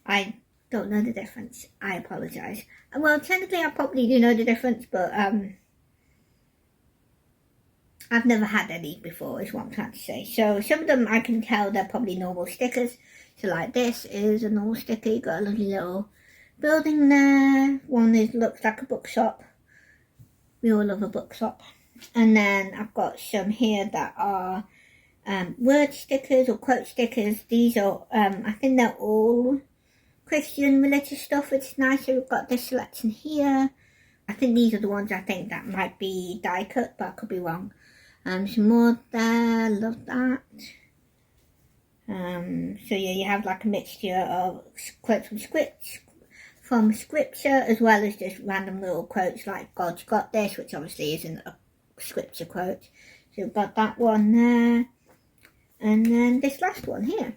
I don't know the difference. I apologise. Well, technically I probably do know the difference, but I've never had any before is what I'm trying to say. So some of them I can tell they're probably normal stickers. So like this is a normal sticker. You got a lovely little building there. One looks like a bookshop. We all love a bookshop. And then I've got some here that are word stickers or quote stickers. These are, I think they're all Christian religious stuff, which is nice. So we've got this selection here. I think these are the ones I think that might be die cut, but I could be wrong. Some more there, love that. So yeah, you have like a mixture of quotes from scripture, as well as just random little quotes like God's got this, which obviously isn't a scripture quote. So we've got that one there, and then this last one here.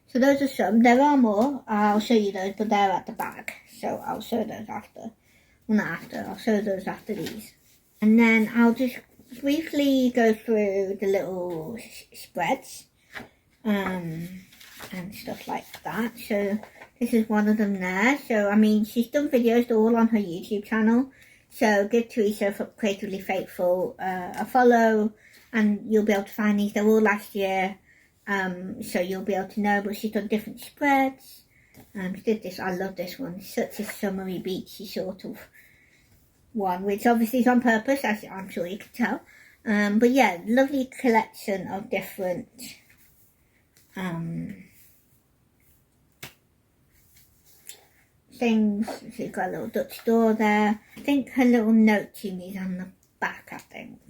So those are some. There are more. I'll show you those, but they're at the back. So I'll show those after. Well, not after. I'll show those after these. And then I'll just briefly go through the little spreads and stuff like that. So this is one of them there. So I mean, she's done videos. They're all on her YouTube channel. So give Teresa for Creatively Faithful a follow, and you'll be able to find these. They're all last year. So you'll be able to know, but she's done different spreads. She did this, I love this one, such a summery beachy sort of one, which obviously is on purpose, as I'm sure you can tell. But yeah, lovely collection of different things. So you've got a little Dutch door there. I think her little note to me is on the back, I think,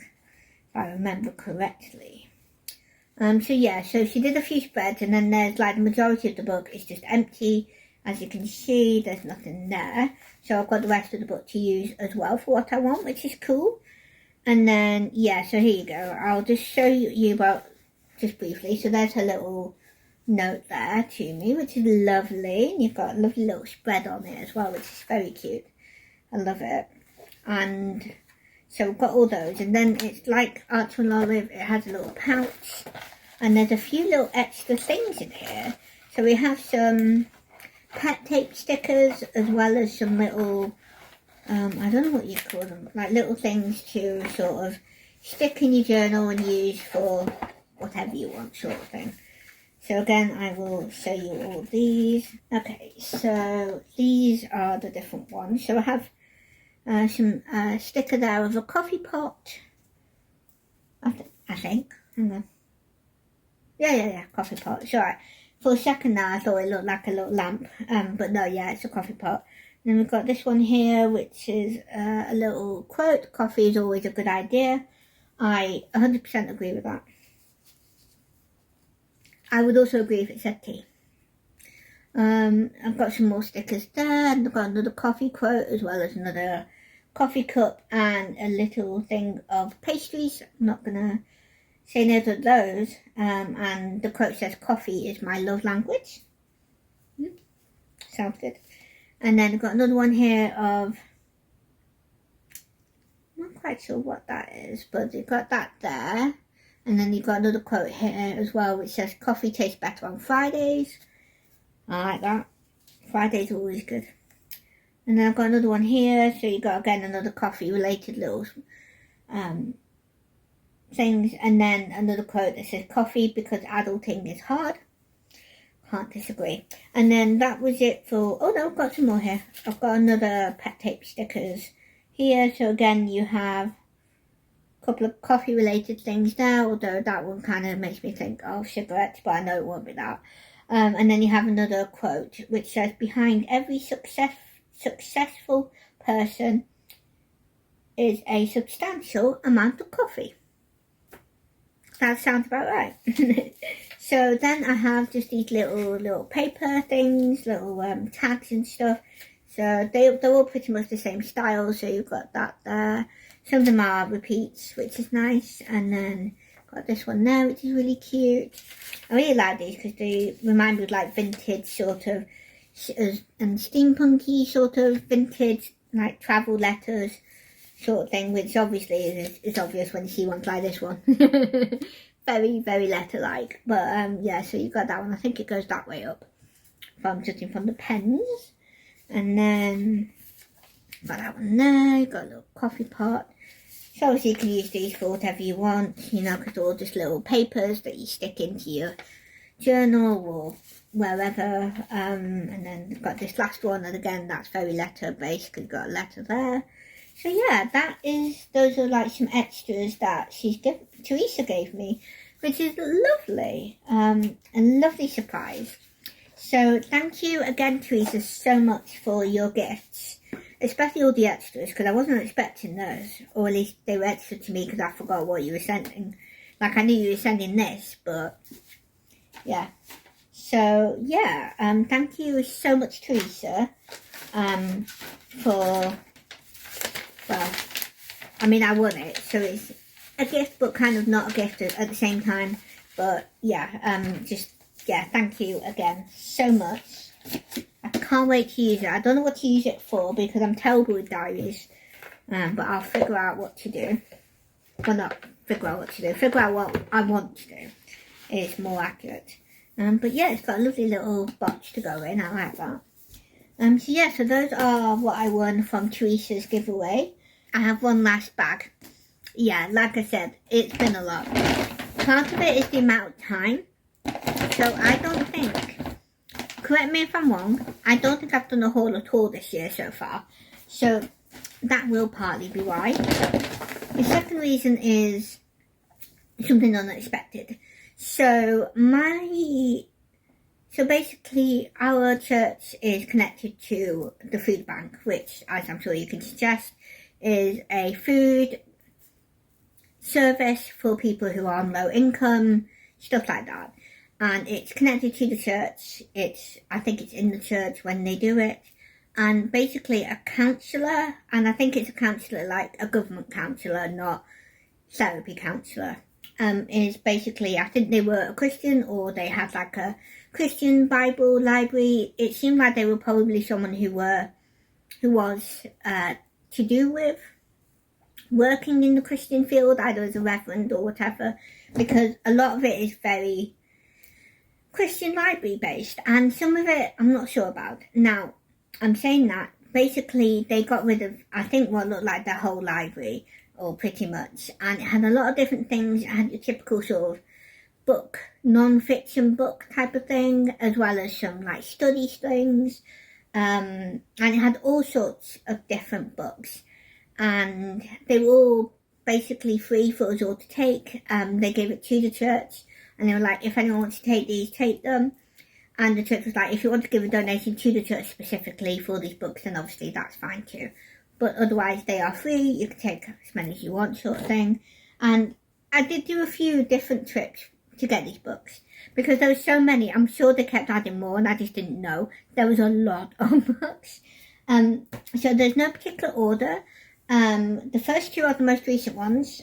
if I remember correctly. So yeah, so she did a few spreads, and then there's like the majority of the book is just empty. As you can see, there's nothing there. So I've got the rest of the book to use as well for what I want, which is cool. And then, yeah, so here you go. I'll just show you about, just briefly. So there's her little note there to me, which is lovely. And you've got a lovely little spread on it as well, which is very cute. I love it. And so we've got all those. And then it's like Archman Olive. It has a little pouch. And there's a few little extra things in here. So we have some pet tape stickers, as well as some little, I don't know what you call them, like little things to sort of stick in your journal and use for whatever you want, sort of thing. So again, I will show you all these. Okay, so these are the different ones. So I have some sticker there of a coffee pot. I think. Hang on. Yeah, coffee pot. Sorry. For a second now, I thought it looked like a little lamp. But no, yeah, it's a coffee pot. And then we've got this one here, which is a little quote. Coffee is always a good idea. I 100% agree with that. I would also agree if it said tea. I've got some more stickers there, and I've got another coffee quote, as well as another coffee cup and a little thing of pastries. I'm not gonna say no to those. And the quote says, "Coffee is my love language." Sounds good. And then I've got another one here of, I'm not quite sure what that is, but you've got that there. And then you've got another quote here as well, which says, "Coffee tastes better on Fridays." I like that. Fridays are always good. And then I've got another one here. So you've got, again, another coffee related little things. And then another quote that says, "Coffee because adulting is hard." Can't disagree. And then that was it for, oh no, I've got some more here. I've got another pet tape stickers here. So again, you have a couple of coffee related things there, although that one kind of makes me think of cigarettes, but I know it won't be that. And then you have another quote which says, "Behind every successful person is a substantial amount of coffee. That sounds about right. So then I have just these little paper things, little tags and stuff. So they're all pretty much the same style. So you've got that there. Some of them are repeats, which is nice. And then got this one there, which is really cute. I really like these because they remind me of like vintage sort of and steampunky sort of vintage like travel letters sort of thing, which obviously is obvious when you see ones like this one. Very, very letter-like. But yeah, so you've got that one. I think it goes that way up. From judging from the pens. And then got that one there. You've got a little coffee pot. So obviously you can use these for whatever you want, you know, because they're all just little papers that you stick into your journal or wherever. And then you've got this last one, and again, that's very letter-based because you've got a letter there. So yeah, those are like some extras that Teresa gave me, which is lovely, a lovely surprise. So thank you again, Teresa, so much for your gifts, especially all the extras, because I wasn't expecting those, or at least they were extra to me because I forgot what you were sending. Like I knew you were sending this, but yeah. So yeah, thank you so much, Teresa, for. Well, I mean, I won it, so it's a gift, but kind of not a gift at the same time. But yeah, thank you again so much. I can't wait to use it. I don't know what to use it for because I'm terrible with diaries, but I'll figure out what to do. Well, not figure out what to do. Figure out what I want to do is more accurate. But yeah, it's got a lovely little box to go in. I like that. So yeah, so those are what I won from Teresa's giveaway. I have one last bag. Yeah, like I said, it's been a lot. Part of it is the amount of time. So I don't think, correct me if I'm wrong, I don't think I've done a haul at all this year so far. So that will partly be why. The second reason is something unexpected. So basically, our church is connected to the food bank, which, as I'm sure you can suggest, is a food service for people who are on low income, stuff like that. And it's connected to the church. I think it's in the church when they do it. And basically a counsellor, and I think it's a counsellor like a government counsellor, not therapy counsellor, is basically, I think they were a Christian or they had like a Christian Bible library. It seemed like they were probably someone who was to do with working in the Christian field, either as a reverend or whatever, because a lot of it is very Christian library based, and some of it I'm not sure about. Now, I'm saying that basically they got rid of, I think, what looked like the whole library, or pretty much, and it had a lot of different things. It had your typical sort of book, non-fiction book type of thing, as well as some like study things, and it had all sorts of different books, and they were all basically free for us all to take. They gave it to the church, and they were like, if anyone wants to take these, take them. And the church was like, if you want to give a donation to the church specifically for these books, then obviously that's fine too. But otherwise they are free, you can take as many as you want, sort of thing. And I did do a few different trips to get these books, because there were so many. I'm sure they kept adding more and I just didn't know. There was a lot of books. So there's no particular order. The first two are the most recent ones.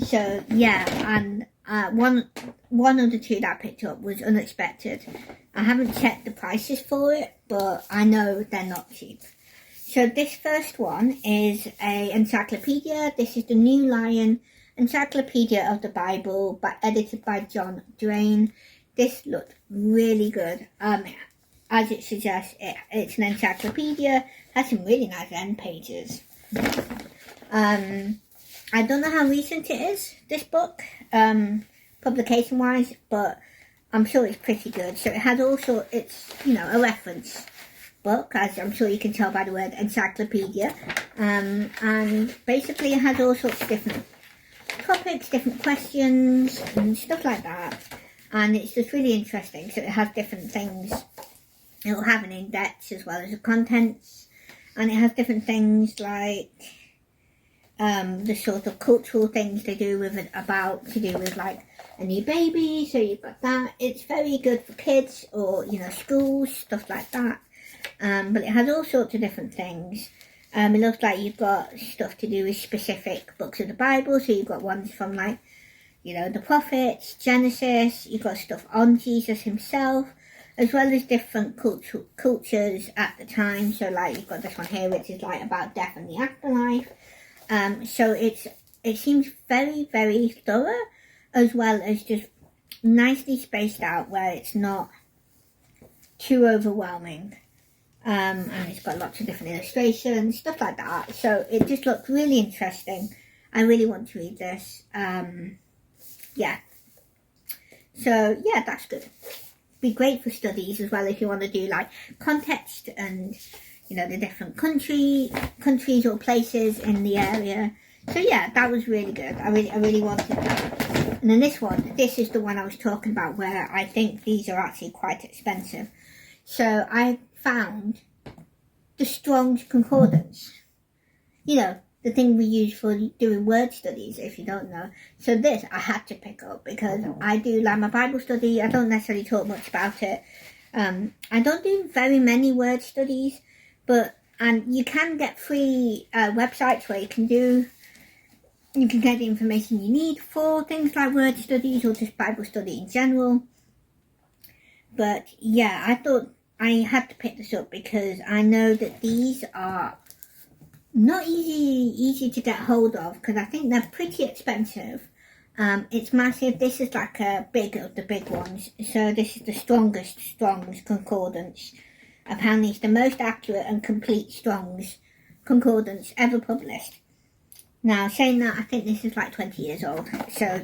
So yeah, and one of the two that I picked up was unexpected. I haven't checked the prices for it, but I know they're not cheap. So this first one is a encyclopedia. This is the New Lion Encyclopedia of the Bible, edited by John Drain. This looked really good. As it suggests, it's an encyclopedia. Has some really nice end pages. I don't know how recent it is, this book, publication-wise, but I'm sure it's pretty good. So it has also, it's, a reference book, as I'm sure you can tell by the word encyclopedia. And basically it has all sorts of different topics, different questions, and stuff like that. And it's just really interesting. So it has different things. It will have an index as well as the contents. and it has different things like the sort of cultural things they do with it, to do with like a new baby. So you've got that. It's very good for kids or, you know, schools, stuff like that. But it has all sorts of different things. It looks like you've got stuff to do with specific books of the Bible. So you've got ones from like, you know, the prophets, Genesis. You've got stuff on Jesus himself, as well as different cultures at the time. So like you've got this one here, which is like about death and the afterlife. So it seems very, very thorough, as well as just nicely spaced out where it's not too overwhelming. And it's got lots of different illustrations, stuff like that. So it just looks really interesting. I really want to read this. Yeah. So yeah, that's good. Be great for studies as well if you want to do like context and, you know, the different countries or places in the area. So yeah, that was really good. I really wanted that. And then this is the one I was talking about, where I think these are actually quite expensive. So I found the Strong's Concordance. You know, the thing we use for doing word studies, if you don't know. So this I had to pick up because I do like my Bible study. I don't necessarily talk much about it. I don't do very many word studies, and you can get free websites where you can get the information you need for things like word studies or just Bible study in general. But yeah, I thought I had to pick this up because I know that these are not easy to get hold of, because I think they're pretty expensive. It's massive. This is like a big of the big ones. So this is the Strong's Concordance. Apparently it's the most accurate and complete Strong's Concordance ever published. Now, saying that, I think this is like 20 years old, so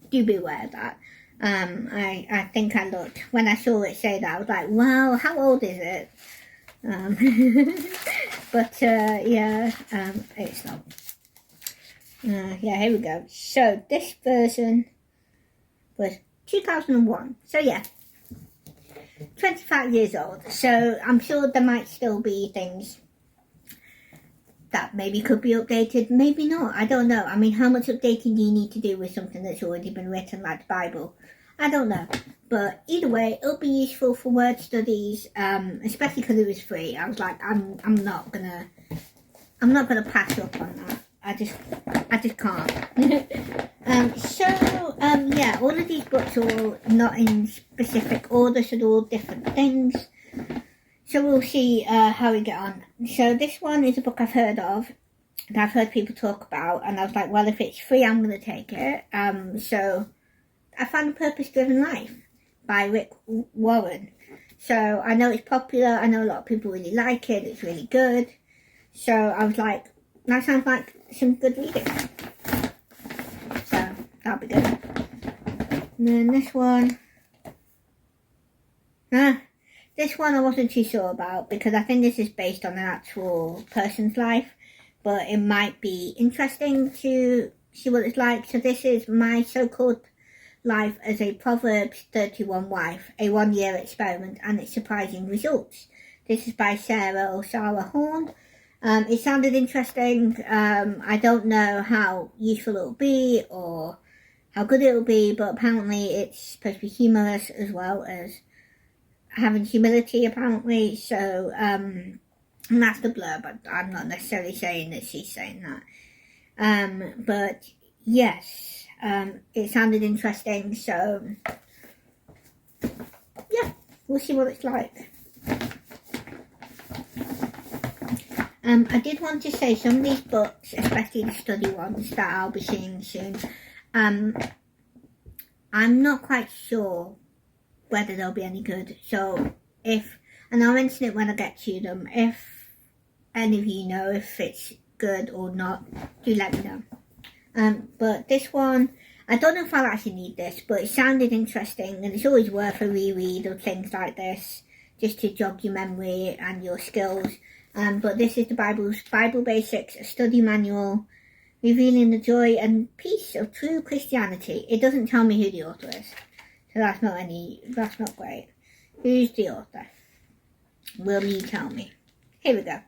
do be aware of that. I think I looked, when I saw it say that, I was like, wow, how old is it? But yeah, it's not. Yeah, here we go. So this version was 2001. So yeah, 25 years old. So I'm sure there might still be things that maybe could be updated, maybe not. I don't know. I mean, how much updating do you need to do with something that's already been written, like the Bible? I don't know. But either way, it'll be useful for word studies, especially because it was free. I was like, I'm not gonna pass up on that. I just can't. Yeah, all of these books are all not in specific order, so they're all different things. So we'll see how we get on. So this one is a book I've heard of, and I've heard people talk about, and I was like, well, if it's free, I'm going to take it. So I found A Purpose-Driven Life by Rick Warren. So I know it's popular. I know a lot of people really like it. It's really good. So I was like, that sounds like some good reading. So that'll be good. And then this one. This one I wasn't too sure about, because I think this is based on an actual person's life, but it might be interesting to see what it's like. So this is My So-Called Life as a Proverbs 31 Wife, a 1-year experiment and its surprising results. This is by Sarah Horn. It sounded interesting. I don't know how useful it'll be or how good it'll be, but apparently it's supposed to be humorous as well as having humility, apparently. So and that's the blurb, but I'm not necessarily saying that she's saying that. But yes, it sounded interesting, so yeah, we'll see what it's like. I did want to say some of these books, especially the study ones that I'll be seeing soon, I'm not quite sure whether they'll be any good. So and I'll mention it when I get to them, if any of you know if it's good or not, do let me know. But this one, I don't know if I'll actually need this, but it sounded interesting, and it's always worth a reread of things like this, just to jog your memory and your skills. But this is the Bible Basics, a study manual, revealing the joy and peace of true Christianity. It doesn't tell me who the author is, so that's not great. Who's the author? Will you tell me? Here we go.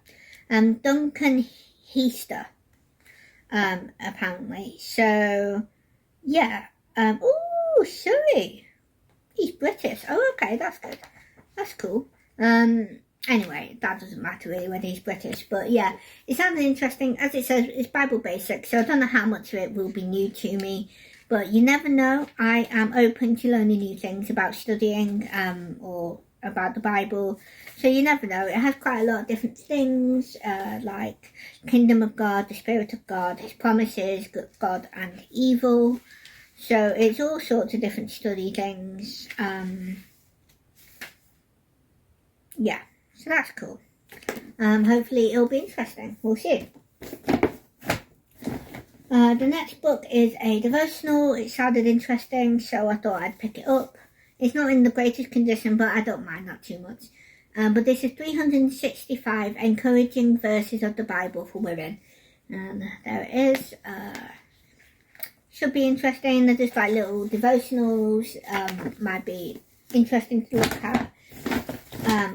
Duncan Heister, apparently. So, yeah. Oh, Surrey. He's British. Oh, okay, that's good. That's cool. Anyway, that doesn't matter really whether he's British, but yeah, it sounds interesting. As it says, it's Bible basic, so I don't know how much of it will be new to me, but you never know. I am open to learning new things about studying, or about the Bible, so you never know. It has quite a lot of different things, like Kingdom of God, the Spirit of God, His promises, God and evil. So it's all sorts of different study things. Yeah, so that's cool. Hopefully it'll be interesting. We'll see. The next book is a devotional. It sounded interesting, so I thought I'd pick it up. It's not in the greatest condition, but I don't mind that too much. But this is 365 encouraging verses of the Bible for women. And there it is. Should be interesting. They're just like little devotionals. Might be interesting to look at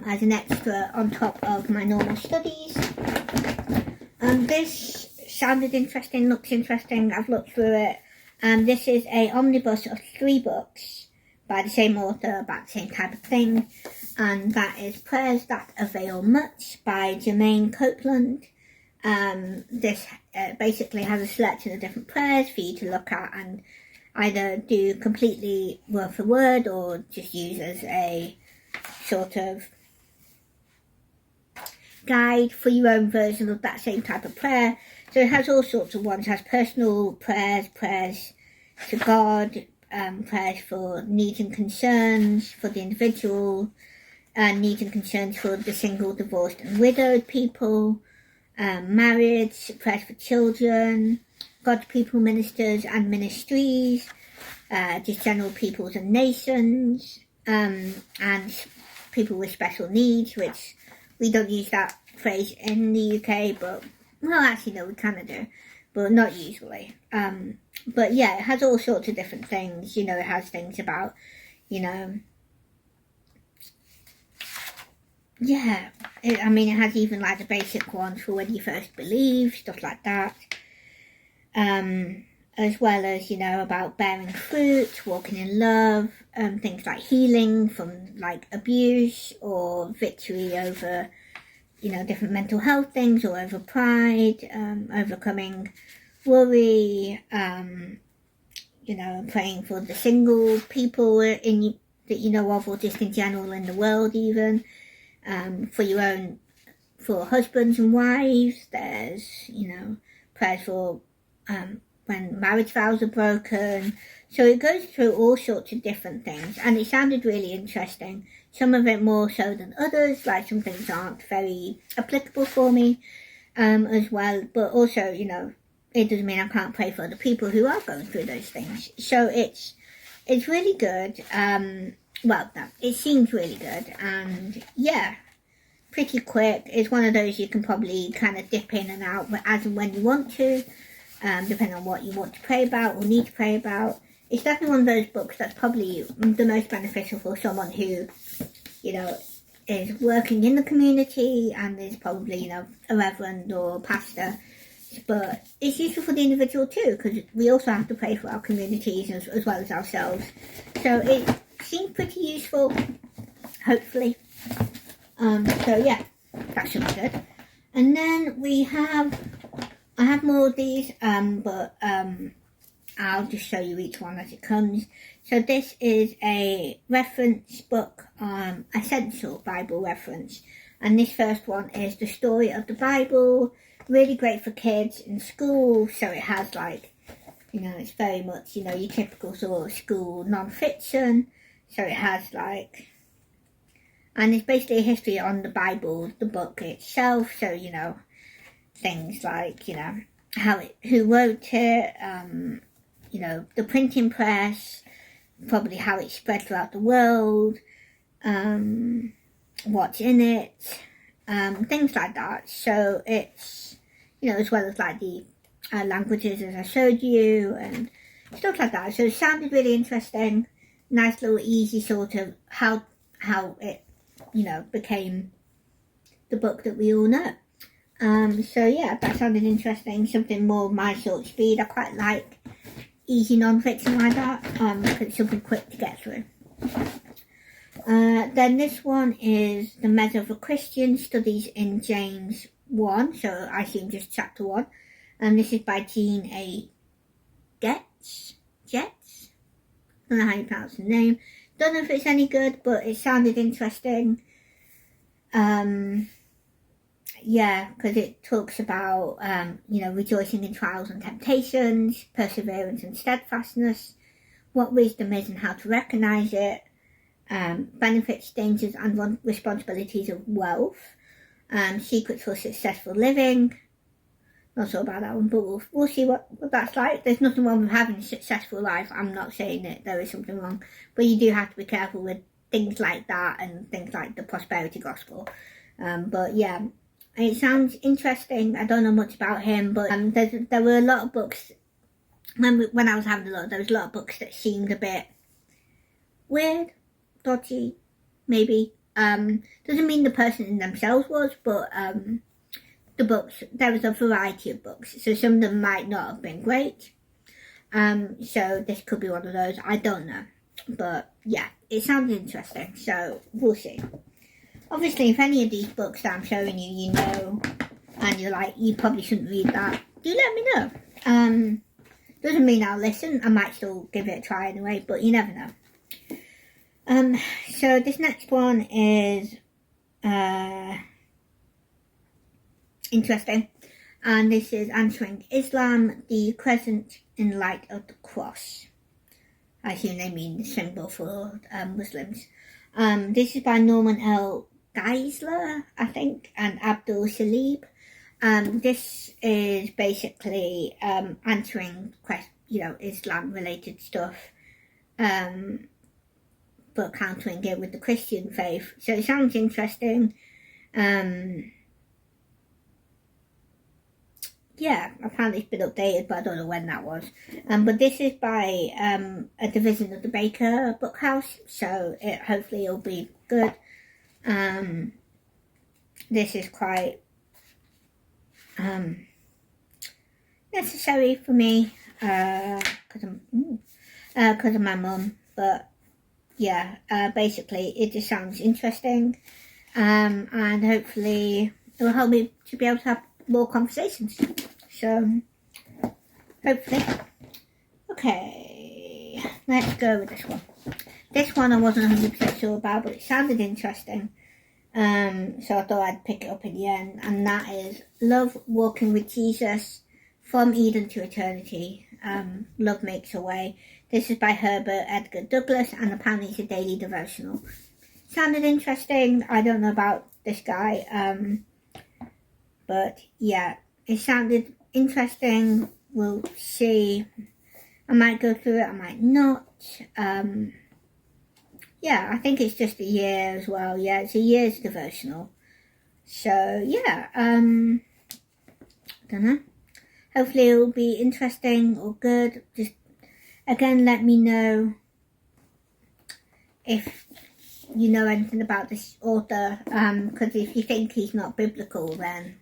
as an extra on top of my normal studies. This sounded interesting, looks interesting. I've looked through it. This is a omnibus of 3 books by the same author about the same type of thing. And that is Prayers That Avail Much by Jermaine Copeland. This basically has a selection of different prayers for you to look at and either do completely word for word or just use as a sort of guide for your own version of that same type of prayer. So it has all sorts of ones. It has personal prayers, prayers to God, prayers for needs and concerns for the individual, needs and concerns for the single, divorced and widowed people, marriage, prayers for children, God's people, ministers and ministries, just general peoples and nations, and people with special needs, which we don't use that phrase in the UK, but, well, actually, no, we kind of do, but not usually. But yeah, it has all sorts of different things. You know, it has things about, you know, yeah, it has even like the basic ones for when you first believe, stuff like that. As well as, you know, about bearing fruit, walking in love, things like healing from like abuse or victory over, you know, different mental health things, or over pride, overcoming worry, you know, praying for the single people that you know of, or just in general in the world even. For your own, for husbands and wives, there's, you know, prayers for when marriage vows are broken. So it goes through all sorts of different things, and it sounded really interesting. Some of it more so than others, like some things aren't very applicable for me as well, but also, you know, it doesn't mean I can't pray for other people who are going through those things. So it's really good. Well, no, it seems really good, and yeah, pretty quick. It's one of those you can probably kind of dip in and out as and when you want to, depending on what you want to pray about or need to pray about. It's definitely one of those books that's probably the most beneficial for someone who, you know, is working in the community and is probably, you know, a reverend or pastor. But it's useful for the individual too, because we also have to pray for our communities as well as ourselves. So it seems pretty useful, hopefully. So yeah, that should be good. And then I have more of these, but I'll just show you each one as it comes. So this is a reference book, essential Bible reference. And this first one is The Story of the Bible. Really great for kids in school. So it has like, you know, it's very much, you know, your typical sort of school non-fiction. So it has like, and it's basically a history on the Bible, the book itself. So, you know, things like, you know, who wrote it, you know, the printing press, probably how it spread throughout the world, what's in it, things like that. So it's, you know, as well as like the languages as I showed you and stuff like that. So it sounded really interesting. Nice little easy sort of how it, you know, became the book that we all know. So yeah, that sounded interesting. Something more my sort of speed. I quite like easy non-fiction like that, because it's something quick to get through. Then this one is The Measure of a Christian, Studies in James 1, so I assume just chapter 1. And this is by Jean A. Getz? I don't know how you pronounce the name. Don't know if it's any good, but it sounded interesting. Yeah, because it talks about, rejoicing in trials and temptations, perseverance and steadfastness, what wisdom is and how to recognize it, benefits, dangers and responsibilities of wealth, secrets for successful living. Not sure about that one, but we'll see what that's like. There's nothing wrong with having a successful life. I'm not saying that there is something wrong, but you do have to be careful with things like that and things like the prosperity gospel. But yeah, it sounds interesting. I don't know much about him, but there were a lot of books when I was having a look. There was a lot of books that seemed a bit weird, dodgy, maybe. Doesn't mean the person in themselves was, but the books, there was a variety of books, so some of them might not have been great. So this could be one of those. I don't know, but yeah, it sounds interesting. So we'll see. Obviously, if any of these books that I'm showing you, you know, and you're like, you probably shouldn't read that, do let me know. Doesn't mean I'll listen. I might still give it a try anyway, but you never know. So this next one is interesting, and this is Answering Islam, the Crescent in Light of the Cross. I assume they mean the symbol for Muslims. This is by Norman L. Geisler, I think, and Abdul Shalib. This is basically answering Islam related stuff, but countering it with the Christian faith. So it sounds interesting. Yeah, apparently it's been updated, but I don't know when that was. But this is by a division of the Baker Book House, so hopefully it'll be good. This is quite necessary for me because of my mum. But yeah, basically it just sounds interesting, and hopefully it will help me to be able to have more conversations. So hopefully. Okay, let's go with this one. This one I wasn't 100% sure about, but it sounded interesting. So I thought I'd pick it up in the end, and that is Love Walking with Jesus, From Eden to Eternity. Love Makes a Way. This is by Herbert Edgar Douglas, and apparently it's a daily devotional. Sounded interesting. I don't know about this guy, but yeah, it sounded interesting. We'll see. I might go through it, I might not. Yeah, I think it's just a year as well. Yeah, it's a year's devotional. So yeah, don't know. Hopefully it'll be interesting or good. Just again, let me know if you know anything about this author. Because if you think he's not biblical, then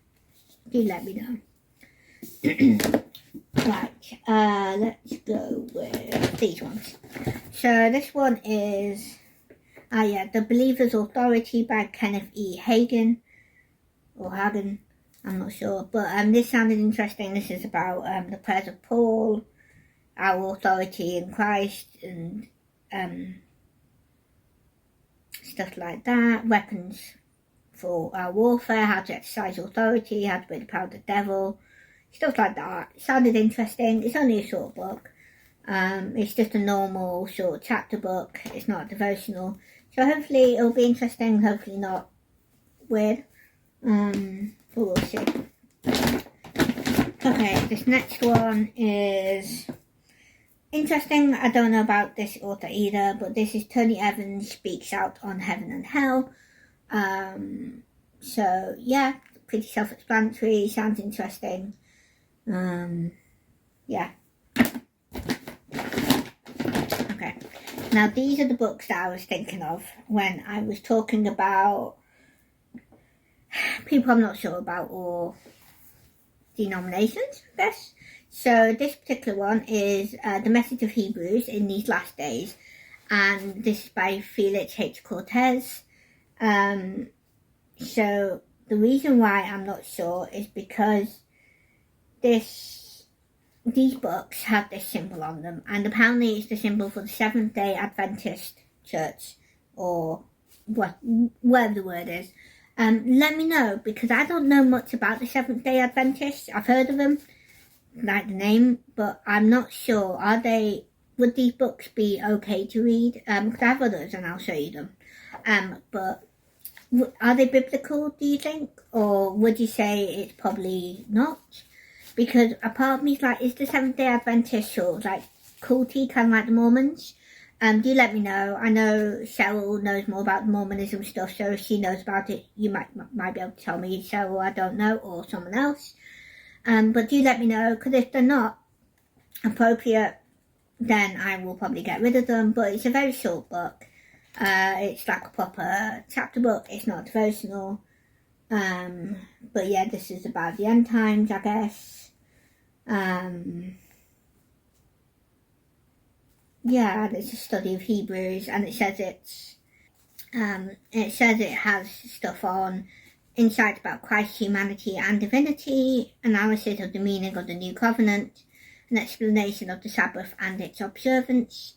do let me know. Right, let's go with these ones. So this one is The Believer's Authority by Kenneth E. Hagen, or Hagen, I'm not sure, but this sounded interesting. This is about the prayers of Paul, our authority in Christ, and stuff like that, weapons for our warfare, how to exercise authority, how to break the power of the devil, stuff like that. It sounded interesting. It's only a short book. It's just a normal short chapter book. It's not a devotional. So hopefully it'll be interesting, hopefully not weird. But we'll see. Okay, this next one is interesting. I don't know about this author either, but this is Tony Evans Speaks Out on Heaven and Hell. So yeah, pretty self-explanatory, sounds interesting. Yeah. Okay, now these are the books that I was thinking of when I was talking about people I'm not sure about, or denominations, I guess. So this particular one is The Message of Hebrews in These Last Days, and this is by Felix H. Cortez. So the reason why I'm not sure is because these books have this symbol on them, and apparently it's the symbol for the Seventh-day Adventist Church, or whatever the word is. Let me know, because I don't know much about the Seventh-day Adventists. I've heard of them, like the name, but I'm not sure. Would these books be okay to read? Because I have others and I'll show you them. But are they biblical, do you think? Or would you say it's probably not? Because a part of me is like, is the Seventh-day Adventist sort of like culty, kind of like the Mormons? Do let me know. I know Cheryl knows more about Mormonism stuff, so if she knows about it, you might be able to tell me, Cheryl, I don't know, or someone else. But do let me know, because if they're not appropriate, then I will probably get rid of them. But it's a very short book. It's like a proper chapter book. It's not devotional. But yeah, this is about the end times, I guess. Yeah, it's a study of Hebrews, and it says it has stuff on insights about Christ's humanity and divinity, analysis of the meaning of the New Covenant, an explanation of the Sabbath and its observance,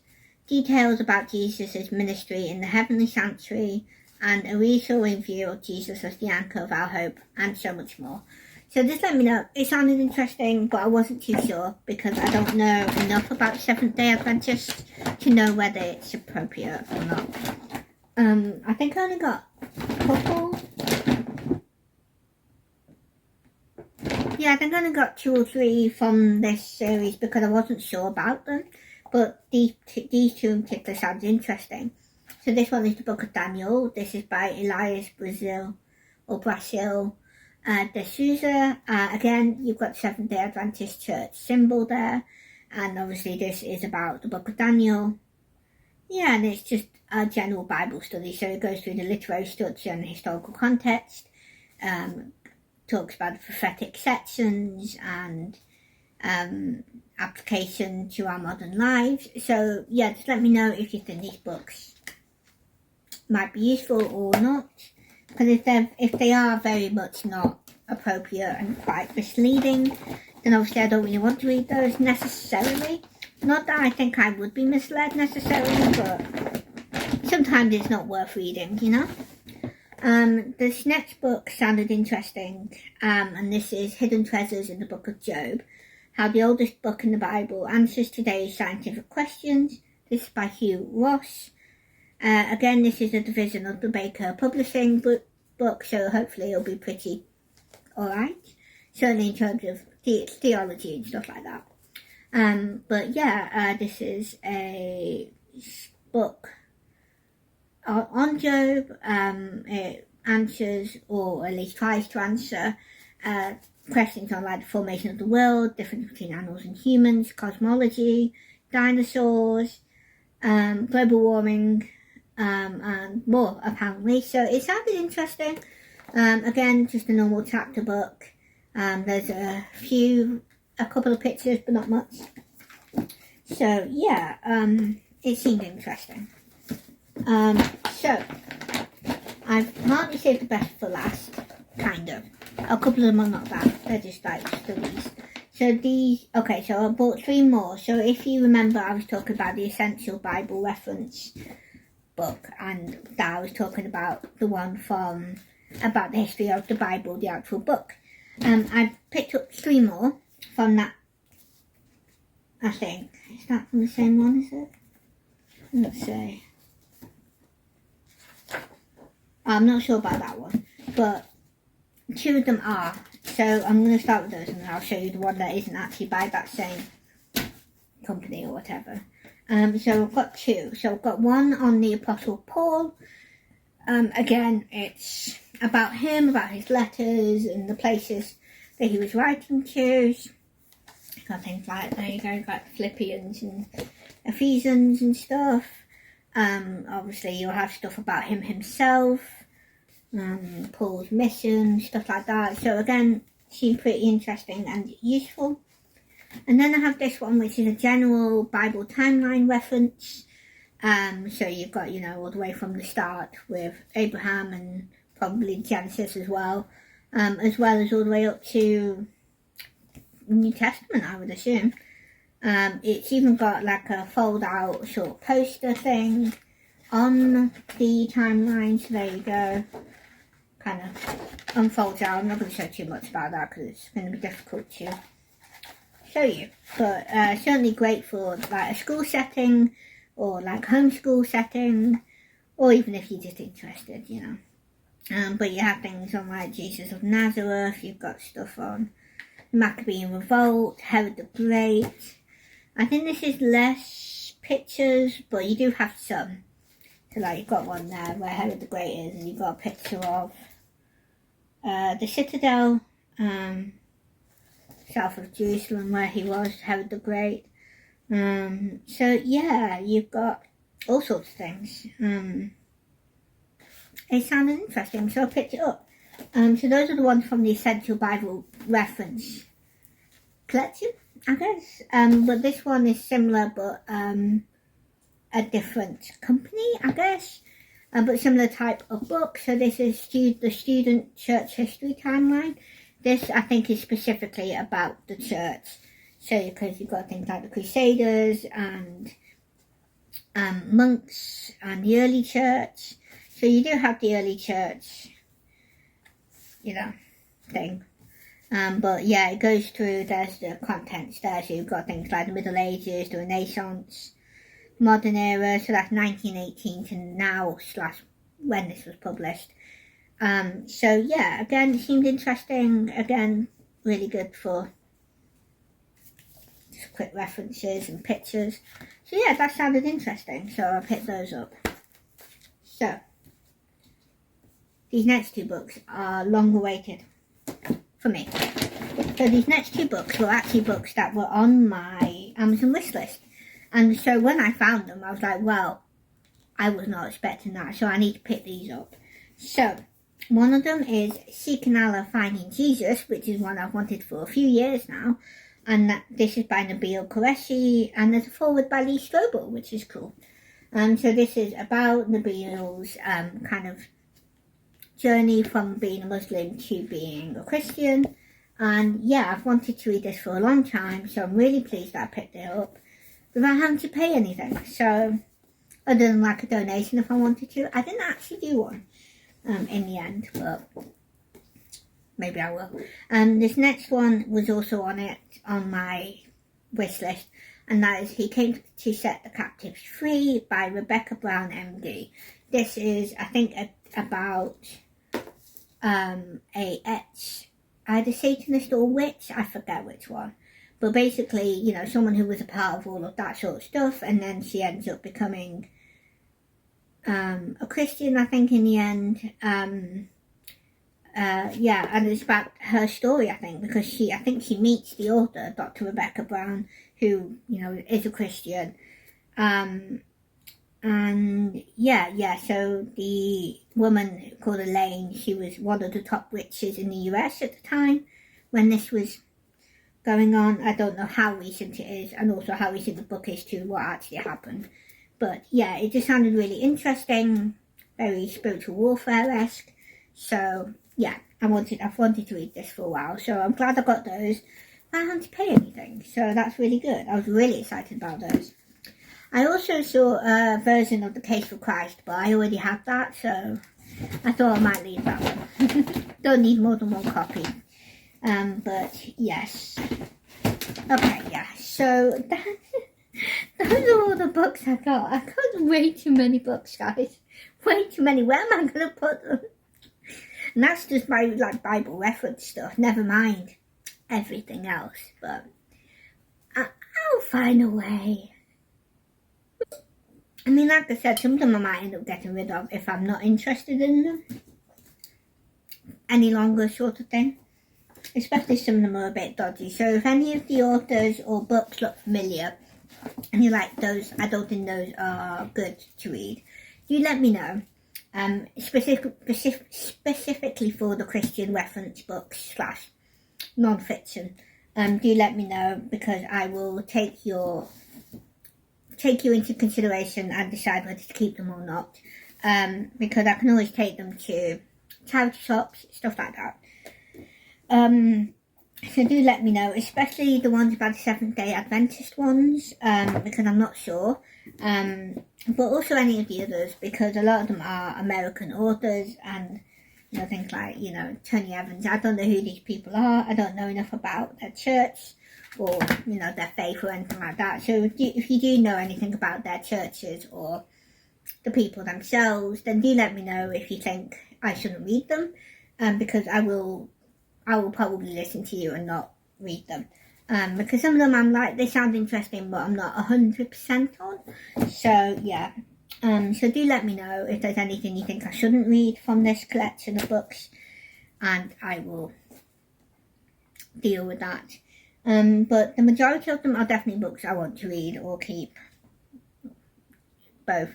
details about Jesus' ministry in the heavenly sanctuary, and a reassuring view of Jesus as the anchor of our hope, and so much more. So just let me know. It sounded interesting, but I wasn't too sure, because I don't know enough about Seventh-day Adventists to know whether it's appropriate or not. I think I only got a couple. Yeah, I think I only got 2 or 3 from this series because I wasn't sure about them. But these 2 in particular sounds interesting. So this one is the Book of Daniel. This is by Elias Brasil de Souza. Again, you've got Seventh-day Adventist Church symbol there. And obviously this is about the Book of Daniel. Yeah, and it's just a general Bible study. So it goes through the literary structure and historical context. Talks about the prophetic sections and application to our modern lives. So yeah, just let me know if you think these books might be useful or not. Because if they are very much not appropriate and quite misleading, then obviously I don't really want to read those necessarily. Not that I think I would be misled necessarily, but sometimes it's not worth reading, you know? This next book sounded interesting, and this is Hidden Treasures in the Book of Job, how the oldest book in the Bible answers today's scientific questions. This is by Hugh Ross. Again, this is a division of the Baker Publishing book, so hopefully it'll be pretty alright, certainly in terms of theology and stuff like that. But yeah, this is a book on Job. It answers, or at least tries to answer, questions on like the formation of the world, difference between animals and humans, cosmology, dinosaurs, global warming, and more apparently. So it sounded interesting. Again, just a normal chapter book. There's a couple of pictures, but not much. So yeah, it seemed interesting. So I've marked saved the best for last, kind of. A couple of them are not bad, they're just like studies. So so I bought 3 more. So if you remember, I was talking about the Essential Bible Reference book, and that I was talking about the one about the history of the Bible, the actual book. I picked up 3 more from that, I think. Is that from the same one, is it? Let's see. I'm not sure about that one, but 2 of them are. So I'm going to start with those, and then I'll show you the one that isn't actually by that same company or whatever. So I've got 2. So I've got one on the Apostle Paul. Again, it's about him, about his letters and the places that he was writing to. Got things like, there you go, got Philippians and Ephesians and stuff. Obviously you'll have stuff about him himself. Paul's mission, stuff like that. So again, seemed pretty interesting and useful. And then I have this one, which is a general Bible timeline reference. So you've got, all the way from the start with Abraham and probably Genesis as well as all the way up to New Testament, I would assume. It's even got like a fold-out short poster thing on the timeline. So there you go. Kind of unfolds out. I'm not going to show too much about that because it's going to be difficult to show you. But certainly great for like a school setting or like homeschool setting, or even if you're just interested, But you have things on like Jesus of Nazareth. You've got stuff on the Maccabean Revolt, Herod the Great. I think this is less pictures, but you do have some. So like you've got one there where Herod the Great is, and you've got a picture of the citadel south of Jerusalem where he was, Herod the Great. So yeah, you've got all sorts of things. It sounded interesting, so I picked it up. So those are the ones from the Essential Bible Reference collection, I guess. But this one is similar, but a different company, I guess. But similar type of book. So this is the Student Church History Timeline. This, I think, is specifically about the church. So because you've got things like the Crusaders and monks and the early church. So you do have the early church, thing. But yeah, it goes through, there's the contents there. So you've got things like the Middle Ages, the Renaissance, modern era. So that's 1918 to now / when this was published. So yeah, again, it seemed interesting. Again, really good for just quick references and pictures. So yeah, that sounded interesting. So I picked those up. So these next two books are long awaited for me. So these next two books were actually books that were on my Amazon wishlist. And so when I found them, I was like, well, I was not expecting that, so I need to pick these up. So one of them is Seeking Allah, Finding Jesus, which is one I've wanted for a few years now. And this is by Nabil Qureshi, and there's a foreword by Lee Strobel, which is cool. So this is about Nabil's kind of journey from being a Muslim to being a Christian. And yeah, I've wanted to read this for a long time, so I'm really pleased that I picked it up without having to pay anything. So, other than like a donation if I wanted to. I didn't actually do one in the end, but maybe I will. This next one was also on my wish list, and that is He Came to Set the Captives Free by Rebecca Brown MD. This is, I think, about either Satanist or witch, I forget which one. But basically, someone who was a part of all of that sort of stuff, and then she ends up becoming a Christian, I think, in the end. Yeah, and it's about her story, I think, because she meets the author, Dr. Rebecca Brown, who, is a Christian. And yeah, so the woman called Elaine, she was one of the top witches in the US at the time when this was going on. I don't know how recent it is, and also how recent the book is to what actually happened. But yeah, it just sounded really interesting, very spiritual warfare-esque. So yeah, I've wanted to read this for a while, so I'm glad I got those. I hadn't to pay anything, so that's really good. I was really excited about those. I also saw a version of The Case for Christ, but I already had that, so I thought I might leave that one. Don't need more than one copy. But yes. Okay, yeah. So those are all the books I got. I got way too many books, guys. Way too many. Where am I going to put them? And that's just my Bible reference stuff. Never mind everything else. But I'll find a way. I mean, like I said, some of them I might end up getting rid of if I'm not interested in them any longer, sort of thing. Especially some of them are a bit dodgy. So if any of the authors or books look familiar and you like those, I don't think those are good to read, you let me know. specifically for the Christian reference books / non-fiction. Do let me know, because I will take you into consideration and decide whether to keep them or not. Because I can always take them to charity shops, stuff like that. So do let me know, especially the ones about the Seventh-day Adventist ones, because I'm not sure. But also any of the others, because a lot of them are American authors, and things like, Tony Evans. I don't know who these people are. I don't know enough about their church or, their faith or anything like that. So if you do know anything about their churches or the people themselves, then do let me know if you think I shouldn't read them, because I will probably listen to you and not read them. Because some of them I'm like, they sound interesting, but I'm not 100% on. So yeah. So do let me know if there's anything you think I shouldn't read from this collection of books, and I will deal with that. But the majority of them are definitely books I want to read or keep. Both.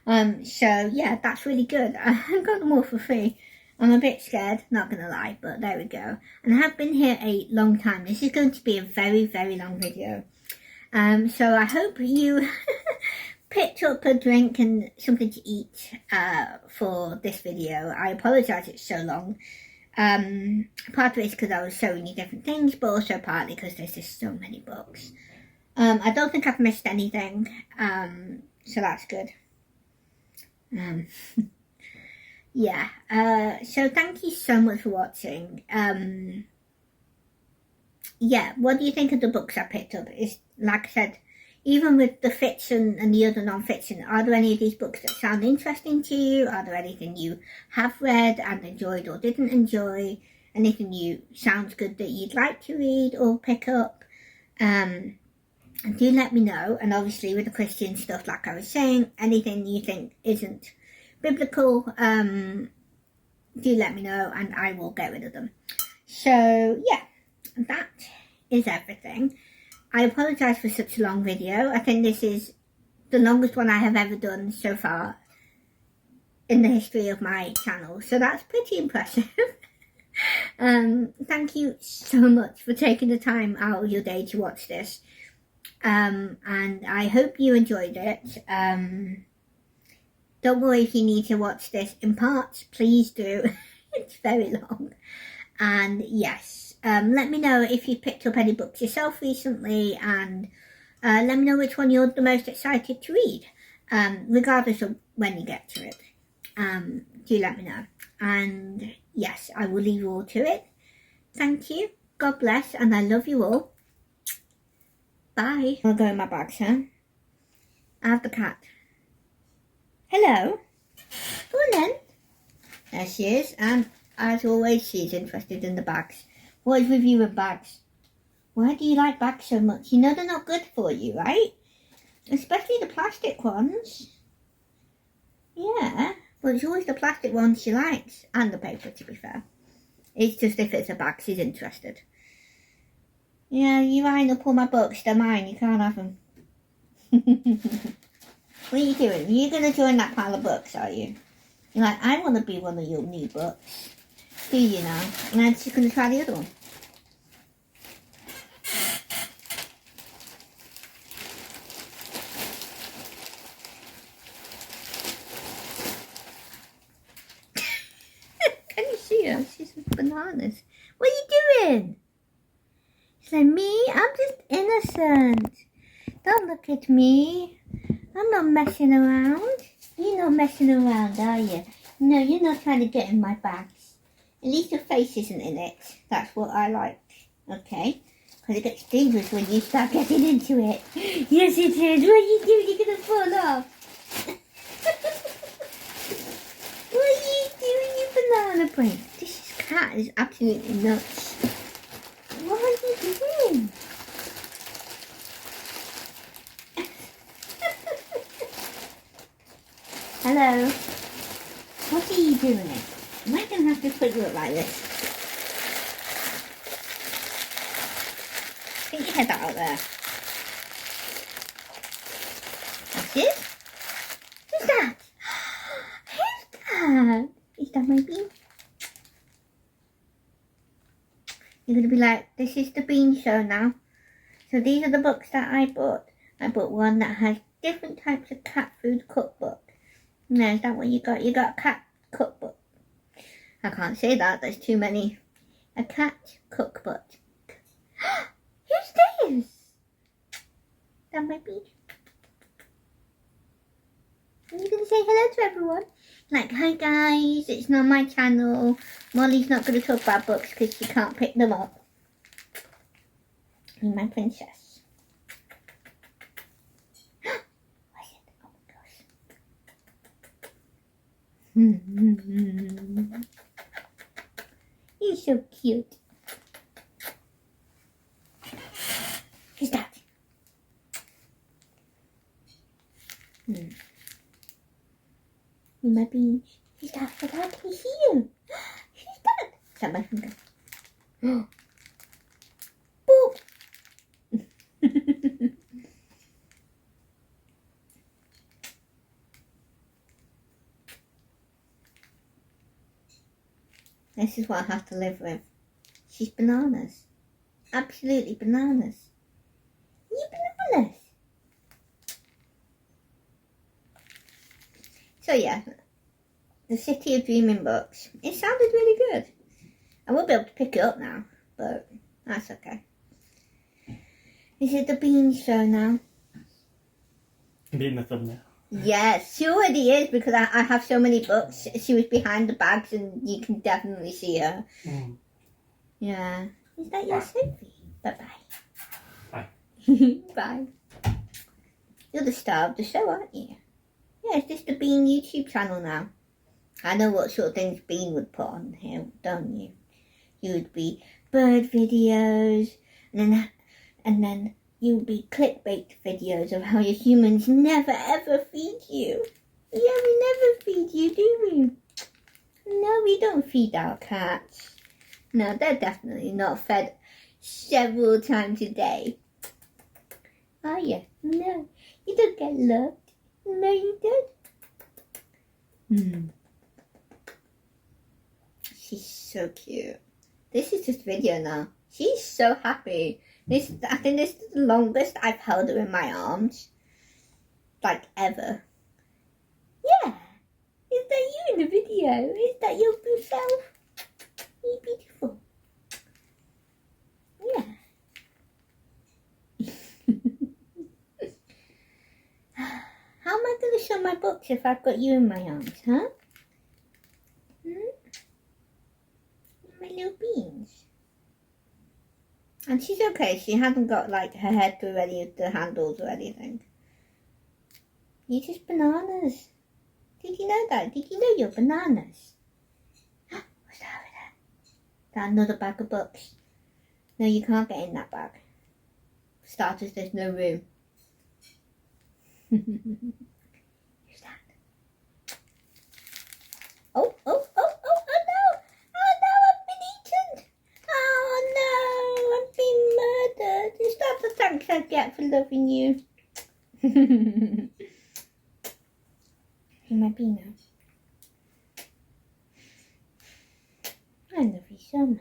So yeah, that's really good. I got them all for free. I'm a bit scared, not gonna lie, but there we go. And I have been here a long time. This is going to be a very, very long video. So I hope you picked up a drink and something to eat for this video. I apologise it's so long. Part of it is because I was showing you different things, but also partly because there's just so many books. I don't think I've missed anything, so that's good. Yeah, so thank you so much for watching. Yeah, what do you think of the books I picked up? Is, like I said, even with the fiction and the other non-fiction, are there any of these books that sound interesting to you? Are there anything you have read and enjoyed or didn't enjoy? Anything you sounds good that you'd like to read or pick up? And do let me know. And obviously with the Christian stuff, like I was saying, anything you think isn't biblical, do let me know and I will get rid of them. So yeah, that is everything. I apologise for such a long video. I think this is the longest one I have ever done so far in the history of my channel, so that's pretty impressive. Thank you so much for taking the time out of your day to watch this, and I hope you enjoyed it. Don't worry if you need to watch this in parts, please do. It's very long. And yes, let me know if you picked up any books yourself recently, and let me know which one you're the most excited to read, regardless of when you get to it. Do let me know. And yes, I will leave you all to it. Thank you, God bless, and I love you all. Bye. I'll go in my bags, huh? I have the cat. Hello. Go on then. There she is, and as always, she's interested in the bags. What is with you with bags? Why do you like bags so much? You know they're not good for you, right? Especially the plastic ones. Yeah, but it's always the plastic ones she likes, and the paper, to be fair. It's just if it's a bag, she's interested. Yeah, you're eyeing up all my books, they're mine, you can't have them. What are you doing? You're going to join that pile of books, are you? You're like, I want to be one of your new books. Do you now? And then she's going to try the other one. Can you see her? She's bananas. What are you doing? She's like, me? I'm just innocent. Don't look at me. I'm not messing around. You're not messing around, are you? No, you're not trying to get in my bags. At least your face isn't in it. That's what I like. Okay? Because it gets dangerous when you start getting into it. Yes, it is. What are you doing? You're going to fall off. What are you doing, you banana brain? This cat is absolutely nuts. What are you doing? Hello. What are you doing? Am I going to have to put you up like this? Get your head out there. That's it. Who's that? Who's going to be like, this is the Bean Show now. So these are the books that I bought. I bought one that has different types of cat food cookbook. No, is that what you got? You got a cat cookbook. I can't say that, there's too many. A cat cookbook. Who's this? That might be. Are you going to say hello to everyone? Like, hi guys, it's not my channel. Molly's not going to talk about books because she can't pick them up. You're my princess. What's it? Oh my gosh. You're so cute. Who's that? You might be. Who's that? I can see you. Who's that? Is that my finger? Boop. This is what I have to live with. She's bananas. Absolutely bananas. You bananas. So yeah, the City of Dreaming books. It sounded really good. I won't be able to pick it up now, but that's okay. Is it the Bean Show now? Being the thumbnail. Yes, she already is because I have so many books. She was behind the bags and you can definitely see her. Yeah. Is that your Sophie? Bye-bye. Bye. Bye. You're the star of the show, aren't you? Yeah, is this the Bean YouTube channel now? I know what sort of things Bean would put on here, don't you? You would be bird videos, and then you would be clickbait videos of how your humans never ever feed you. Yeah, we never feed you, do we? No, we don't feed our cats. No, they're definitely not fed several times a day. Are you? No, you don't get loved. No, you don't. She's so cute. This is just video now. She's so happy. I think this is the longest I've held her in my arms. Like, ever. Yeah. Is that you in the video? Is that your blue self? You're beautiful. Yeah. How am I going to show my books if I've got you in my arms, huh? My little beans. And she's okay. She hasn't got like her head through any of the handles or anything. You're just bananas. Did you know that? Did you know you're bananas? What's that over there? That another bag of books. No, you can't get in that bag. For starters, there's no room. Who's that? Oh, oh, oh, oh, oh no! Oh no, I've been eaten! Oh no, I've been murdered. Is that the thanks I get for loving you? You might be now. I love you so much.